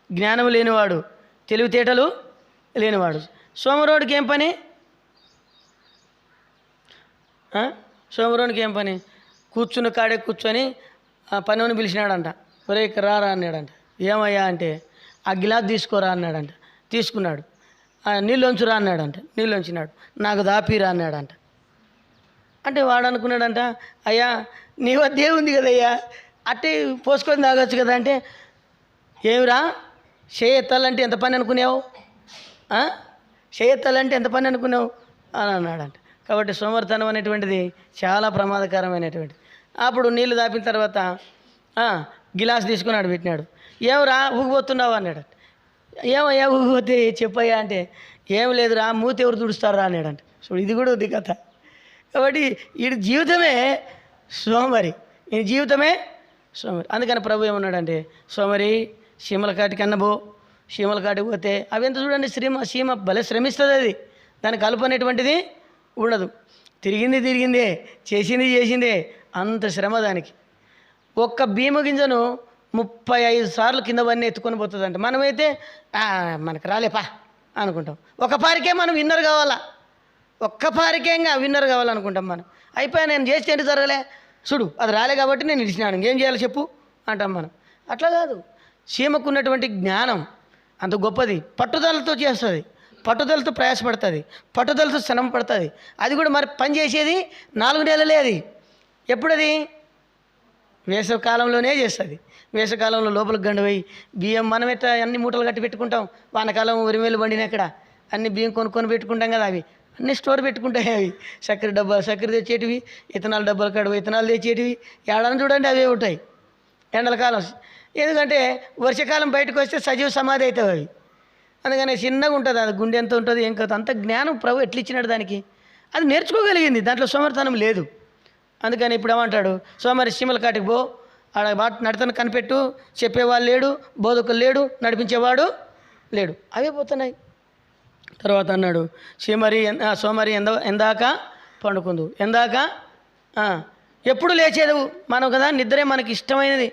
జ్ఞానం లేనివాడు, తెలివితేటలు లేనివాడు. సోమరోడికి ఏం పని? సోమరోడికి ఏం పని? కూర్చున్న కాడే కూర్చొని పనిని పిలిచినాడంట. ఒరే రారా అన్నాడంట. ఏమయ్యా అంటే ఆ గిలాస్ తీసుకోరా అన్నాడంట. తీసుకున్నాడు. నీళ్ళొంచురా అన్నాడంట. నీళ్ళొంచినాడు. నాకు దాపిరా అన్నాడంట. అంటే వాడు అనుకున్నాడంట, అయ్యా నీ వద్ద ఏముంది కదయ్యా, అట్టే పోసుకొని తాగొచ్చు కదా. అంటే ఏమిరా చేయెత్తాలంటే ఎంత పని అనుకునేవు, చేయెత్తాలంటే ఎంత పని అనుకునేవు అని అన్నాడంట. కాబట్టి సోమర్తనం అనేటువంటిది చాలా ప్రమాదకరమైనటువంటిది. అప్పుడు నీళ్లు దాపిన తర్వాత గిలాస్ తీసుకున్నాడు, పెట్టినాడు. ఏమరా ఊగిపోతున్నావు అన్నాడు. ఏమయ్యా ఊగిపోతే చెప్పయ్యా అంటే ఏం లేదురా మూతి ఎవరు తుడుస్తారా అన్నాడంట. సో ఇది కూడా ఉంది కథ. కాబట్టి వీడి జీవితమే సోమరి, ఈ జీవితమే సోమరి. అందుకని ప్రభు ఏమన్నాడంటే సోమరి సీమల కాటికి అన్నబో, సీమల కాటికి పోతే అవి ఎంత చూడండి సీమ భలే శ్రమిస్తుంది. అది దానికి కలుపు అనేటువంటిది ఉండదు. తిరిగిందే, చేసిందే, అంత శ్రమ దానికి. ఒక్క భీమ గింజను 35 సార్లు కింద వన్నీ ఎత్తుకొని పోతుందంట. మనమైతే మనకు రాలేపా అనుకుంటాం. ఒక పారికే మనం విన్నర్ కావాలా, ఒక్క పారికే ఇంకా విన్నర్ కావాలనుకుంటాం మనం. అయిపోయా నేను చేస్తే ఏంటి జరగలే చూడు అది రాలే కాబట్టి నేను ఇడిచినాను, ఇంకేం చేయాలో చెప్పు అంటాం మనం. అట్లా కాదు, చీమకు ఉన్నటువంటి జ్ఞానం అంత గొప్పది. పట్టుదలతో చేస్తుంది, పట్టుదలతో ప్రయాసపడుతుంది, పట్టుదలతో శ్రమ పడుతుంది. అది కూడా మరి పని చేసేది 4 నెలలే. అది ఎప్పుడది? వేసవికాలంలోనే చేస్తుంది. వేసవికాలంలో లోపలికి గండుపోయి బియ్యం మనం ఎట్లా అన్ని మూటలు కట్టి పెట్టుకుంటాం, వానకాలం ఉరిమేలు బండినక్కడ అన్ని బియ్యం కొనుక్కొని పెట్టుకుంటాం కదా, అవి అన్నీ స్టోర్ పెట్టుకుంటాయి. అవి చక్కెర తెచ్చేటివి, ఇథనాల్ డబ్బాలు కడువు ఇథనాలు తెచ్చేటివి ఏడాది చూడండి అవే ఉంటాయి ఎండల కాలం. ఎందుకంటే వర్షాకాలం బయటకు వస్తే సజీవ సమాధి అవుతాయి అవి. అందుకని చిన్నగా ఉంటుంది, అది గుండె ఎంత ఉంటుంది ఏం కాదు. అంత జ్ఞానం ప్రభు ఎట్లా ఇచ్చినాడు దానికి, అది నేర్చుకోగలిగింది, దాంట్లో సోమరితనం లేదు. అందుకని ఇప్పుడు ఏమంటాడు, సోమరి చీమల కాటికి పో, ఆడ నడతను కనిపెట్టు, చెప్పేవాళ్ళు లేడు, బోధకులు లేడు, నడిపించేవాడు లేడు, అవే పోతున్నాయి. తర్వాత అన్నాడు సోమరి ఎందాక పండుకుందు, ఎందాక ఎప్పుడు లేచేది మనం కదా, నిద్రే మనకి ఇష్టమైనది.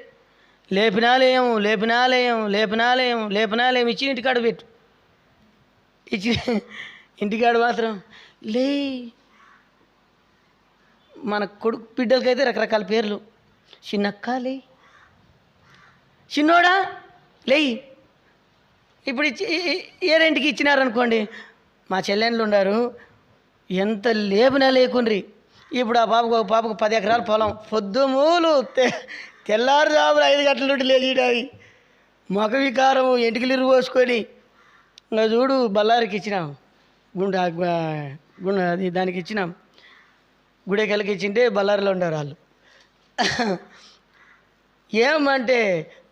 లేపినాలేయం ఇచ్చి ఇంటికాడ పెట్టు, ఇచ్చి ఇంటికాడ మాత్రం లే. మన కొడుకు బిడ్డలకైతే రకరకాల పేర్లు, చిన్నక్క లే, చిన్నోడా లేయి. ఇప్పుడు ఏరింటికి ఇచ్చినారనుకోండి, మా చెల్లెళ్ళు ఉన్నారు, ఎంత లేపినా లేకుండ్రి. ఇప్పుడు ఆ పాపకు 10 ఎకరాల పొలం, పొద్దుమూలు తెల్లారుజామున 5 గంటల నుండి లేచిడాది, మొఖ వికారం, ఎంటికలు ఇరుగు పోసుకొని. ఇంకా చూడు బళ్ళారికి ఇచ్చినాం, అది దానికి ఇచ్చినాం, గుడెకెళ్ళకి ఇచ్చింటే బళ్ళారిలో ఉండారు వాళ్ళు. ఏమంటే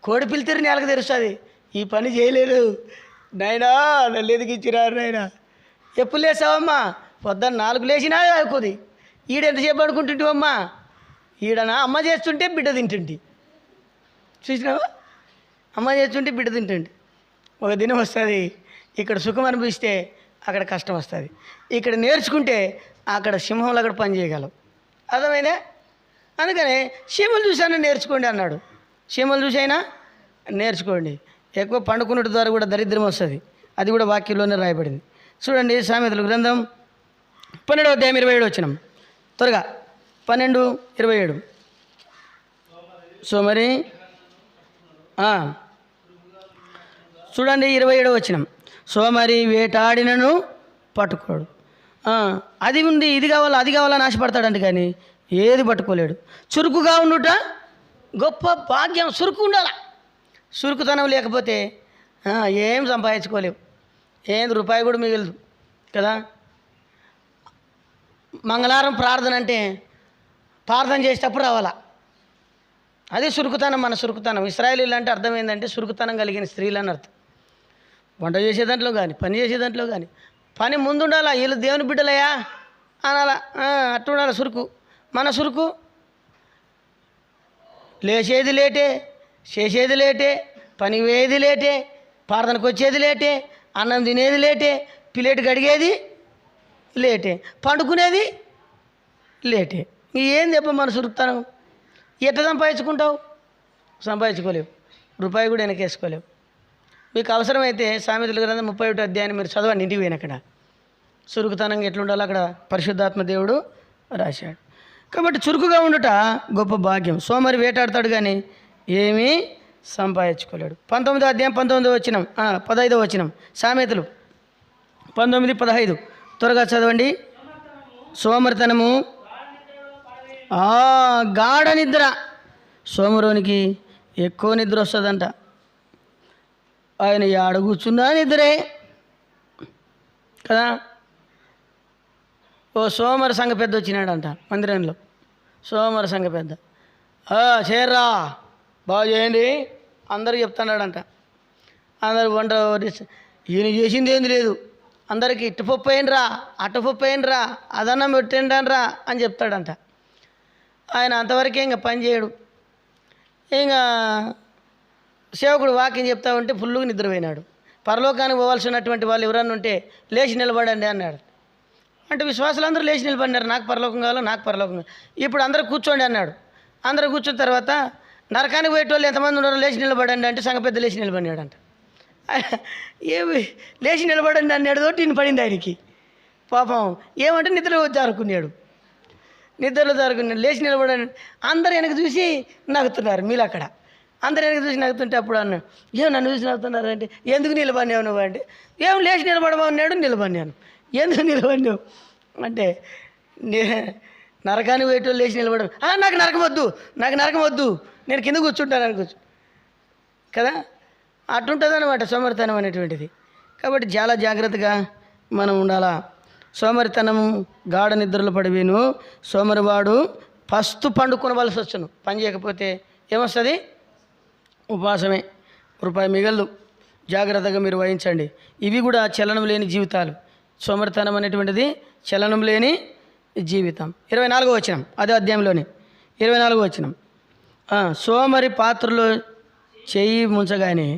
కోడి పిలితిరి నెలకు తెరుస్తుంది, ఈ పని చేయలేదు నాయనా, నన్ను ఎదిగి ఇచ్చినారు నాయనా. ఎప్పుడు లేసావమ్మా? పొద్దున్న 4 లేచినా అయిపోది. ఈడెంతసేపు అనుకుంటుంటివమ్మా? ఈడనా అమ్మ చేస్తుంటే బిడ్డ తింటుంటి, చూసినావా? అమ్మ చేస్తుంటే బిడ్డ తింటుంటి. ఒక దినం వస్తుంది, ఇక్కడ సుఖం అనిపిస్తే అక్కడ కష్టం వస్తుంది, ఇక్కడ నేర్చుకుంటే అక్కడ సింహంలో అక్కడ పని చేయగలవు. అర్థమైందా? అందుకని చీమలు చూసైనా నేర్చుకోండి అన్నాడు. చీమలు చూసైనా నేర్చుకోండి. ఎక్కువ పండుకున్నట్టు ద్వారా కూడా దరిద్రం వస్తుంది, అది కూడా వాక్యంలోనే రాయబడింది. చూడండి సామెతల గ్రంథం 12వ అధ్యాయం 27 వచనం, త్వరగా 12:27. సోమరి చూడండి 27వ వచనం, సోమరి వేటాడినను పట్టుకోడు. అది ఉంది, ఇది కావాలా అది కావాలని ఆశపడతాడంట, కానీ ఏది పట్టుకోలేడు. చురుకుగా ఉండుట గొప్ప భాగ్యం. చురుకు ఉండాల, చురుకుతనం లేకపోతే ఏం సంపాదించుకోలేవు, ఏం రూపాయి కూడా మిగలదు కదా. మంగళవారం ప్రార్థన అంటే ప్రార్థన చేసేటప్పుడు రావాలా, అదే చురుకుతనం. మన చురుకుతనం ఇశ్రాయేలీలు అంటే అర్థం ఏంటంటే చురుకుతనం కలిగిన స్త్రీలు అని అర్థం. వంట చేసే దాంట్లో కానీ పని చేసే దాంట్లో కానీ పని ముందు ఉండాలా, వీళ్ళు దేవుని బిడ్డలయ్యా అనాలా, అట్టు ఉండాలి చురుకు. మన చురుకు లేచేది లేటే, చేసేది లేటే, పనికి పోయేది లేటే, ప్రార్థనకు వచ్చేది లేటే, అన్నం తినేది లేటే, ప్లేట్ కడిగేది లేటే, పండుకునేది లేటే. ఏం చెప్ప మన చురుకుతనం? ఎట్లా సంపాదించుకుంటావు? సంపాదించుకోలేవు, రూపాయి కూడా వెనకేసుకోలేవు. మీకు అవసరమైతే సామెతల గ్రంథం 31వ అధ్యాయాన్ని మీరు చదవండి ఇంటికి పోయినక్కడ. చురుకుతనంగా ఎట్లుండాలో అక్కడ పరిశుద్ధాత్మ దేవుడు రాశాడు. కాబట్టి చురుకుగా ఉండుట గొప్ప భాగ్యం. సోమరి వేటాడతాడు కానీ ఏమీ సంపాదించుకోలేడు. 19వ అధ్యాయం 19వ వచనం, 15వ వచనం, సామెతలు 19:15 త్వరగా చదవండి. సోమరితనము గాఢ నిద్ర, సోమరోనికి ఎక్కువ నిద్ర వస్తుందంట. ఆయన ఆడ కూర్చున్నా నిద్రే కదా. ఓ సోమర సంఘ పెద్ద వచ్చినాడంట మందిరంలో. సోమర సంఘ పెద్ద, చేర్రా బాగు చేయండి అందరూ చెప్తున్నాడంట. అందరు వంట ఈయన చేసింది ఏంది లేదు, అందరికీ ఇట్టుపప్పు అయిండ్రా అట్టపప్పు అయిండ్రా అదన్నం పెట్టండిరా అని చెప్తాడంట. ఆయన అంతవరకే ఇంకా పని చేయడు. ఇంకా సేవకుడు వాక్యం చెప్తా ఉంటే ఫుల్గా నిద్రపోయినాడు. పరలోకానికి పోవాల్సినటువంటి వాళ్ళు ఎవరన్నా ఉంటే లేచి నిలబడండి అన్నాడు. అంటే విశ్వాసులందరూ లేచి నిలబడినారు, నాకు పరలోకం కావాలి, నాకు పరలోకం కావాలి. ఇప్పుడు అందరూ కూర్చోండి అన్నాడు. అందరూ కూర్చున్న తర్వాత నరకానికి పోయేటోళ్ళు ఎంతమంది ఉన్నారో లేచి నిలబడండి అంటే సంఘ పెద్ద లేచి నిలబడినాడంట. ఏమి లేచి నిలబడండి అన్నాడు తోటి నేను పడింది ఆయనకి. పాపం ఏమంటే నిద్ర జారుకున్నాడు. నిద్రలో జరుగుతున్నాడు, లేచి నిలబడాను. అందరు వెనక చూసి నవ్వుతున్నారు. మీరు అక్కడ అందరు వెనక చూసి నవ్వుతుంటే అప్పుడు అన్నాడు, ఏం నన్ను చూసి నవ్వుతున్నారు అంటే, ఎందుకు నిలబడినావు నువ్వు అంటే, ఏం లేచి నిలబడమన్నాడు, నిలబడినాను. ఎందుకు నిలబడినావు అంటే, నరకానికి పోయేటో లేచి నిలబడ, నాకు నరకం వద్దు, నాకు నరకం వద్దు, నేను కింద కూర్చుంటాను అనుకోవచ్చు కదా. అట్లుంటుంది అనమాట సోమరితనం అనేటువంటిది. కాబట్టి చాలా జాగ్రత్తగా మనం ఉండాలా. సోమరితనము గాఢ నిద్రలు పడివేను, సోమరివాడు ఫస్ట్ పండుకొనవలసి వచ్చును. పని చేయకపోతే ఏమొస్తుంది? ఉపవాసమే, రూపాయి మిగలదు. జాగ్రత్తగా మీరు వహించండి. ఇవి కూడా చలనం లేని జీవితాలు. సోమరితనం అనేటువంటిది చలనం లేని జీవితం. 24వ వచనం, అదే అధ్యాయంలోనే 24వ వచనం. సోమరి పాత్రలో చెయ్యి ముంచగానే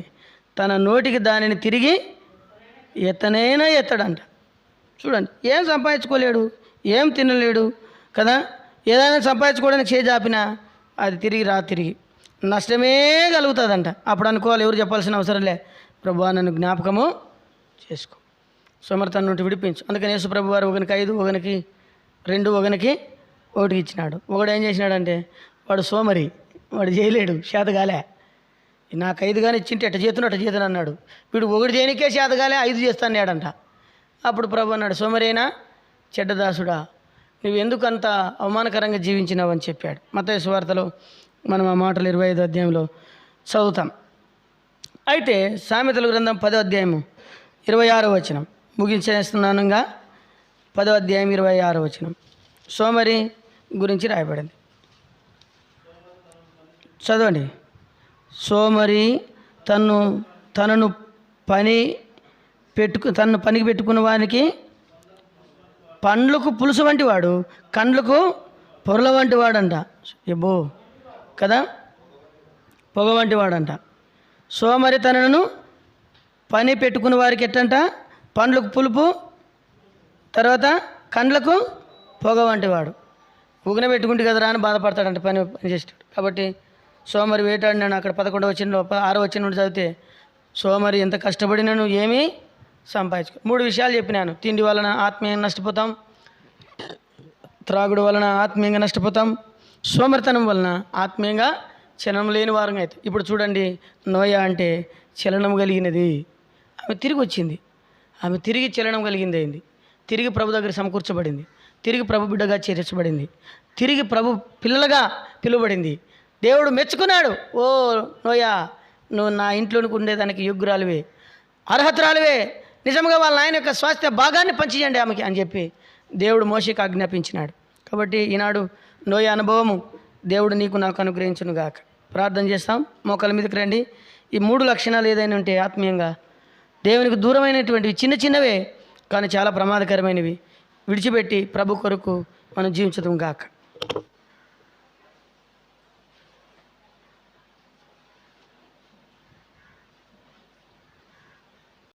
తన నోటికి దానిని తిరిగి ఎత్తనైనా ఎత్తడంట. చూడండి, ఏం సంపాదించుకోలేడు, ఏం తినలేడు కదా. ఏదైనా సంపాదించుకోవడానికి చేయి చాపినా అది తిరిగి నష్టమే కలుగుతుందంట. అప్పుడు అనుకోవాలి, ఎవరు చెప్పాల్సిన అవసరం లే, ప్రభువా నన్ను జ్ఞాపకము చేసుకో, సోమరితనం నుండి విడిపించు. అందుకని యేసు ప్రభు వారు ఒకనికి 5, ఒకనికి 2, ఒకనికి 1 ఇచ్చినాడు. ఒకడు ఏం చేసినాడంటే, వాడు సోమరి, వాడు చేయలేడు, చేతగాలే. నాకు 5 కానీ ఇచ్చింటే అట్ట చేతును అన్నాడు. వీడు 1 చేయనికే చేతగాలే, 5 చేస్తాన్నాడంట. అప్పుడు ప్రభు అన్నాడు, సోమరేనా చెడ్డదాసుడా, నువ్వు ఎందుకు అంత అవమానకరంగా జీవించినావు అని చెప్పాడు. మత్తయి సువార్తలో మనం ఆ మాటలు 25వ అధ్యాయంలో చదువుతాం. అయితే సామెతల గ్రంథం 10వ అధ్యాయము 26వ వచనం ముగించేస్తున్నానుగా. 10వ అధ్యాయం 26వ వచనం సోమరి గురించి రాయబడింది. చదవండి. సోమరి తనను పనికి పెట్టుకున్న వానికి పండ్లకు పులుసు వంటి వాడు, కండ్లకు పొరల వంటి వాడంట. ఎబ్బో కదా, పొగ వంటి వాడంట. సోమరి తనను పని పెట్టుకున్న వారికి ఎట్టంట, పండ్లకు పులుపు, తర్వాత కండ్లకు పొగ వంటి వాడు. ఉగన పెట్టుకుంటే కదరా అని బాధపడతాడంట పని చేసేటాడు. కాబట్టి సోమరి వేటాడినాను. అక్కడ 11వ వచనంలో 6వ వచనం నుండి చదివితే, సోమరి ఎంత కష్టపడినాను ఏమీ సంపాదించుకో. 3 విషయాలు చెప్పినాను. తిండి వలన ఆత్మీయంగా నష్టపోతాం, త్రాగుడు వలన ఆత్మీయంగా నష్టపోతాం, సోమరితనం వలన ఆత్మీయంగా చలనం లేని వారంగా అయితే. ఇప్పుడు చూడండి, నోయ అంటే చలనం కలిగినది. ఆమె తిరిగి వచ్చింది, ఆమె తిరిగి చలనం కలిగింది అయింది. తిరిగి ప్రభు దగ్గర సమకూర్చబడింది, తిరిగి ప్రభు బిడ్డగా చేర్చబడింది, తిరిగి ప్రభు పిల్లలుగా పిలువబడింది. దేవుడు మెచ్చుకున్నాడు. ఓ నోయా, నువ్వు నా ఇంట్లోనికి ఉండేదానికి యోగ్యురాలువే, అర్హతురాలువే, నిజంగా వాళ్ళ ఆయన యొక్క స్వాస్థ్య భాగాన్ని పంచియండి ఆమెకి అని చెప్పి దేవుడు మోషేకి ఆజ్ఞాపించినాడు. కాబట్టి ఈనాడు నోయ అనుభవము దేవుడు నీకు నాకు అనుగ్రహించును గాక. ప్రార్థన చేస్తాం. మోకాల మీదకి రండి. ఈ 3 లక్షణాలు ఏదైనా ఉంటే ఆత్మీయంగా దేవునికి దూరమైనటువంటివి, చిన్నవే కానీ చాలా ప్రమాదకరమైనవి, విడిచిపెట్టి ప్రభు కొరకు మనం జీవించడం గాక.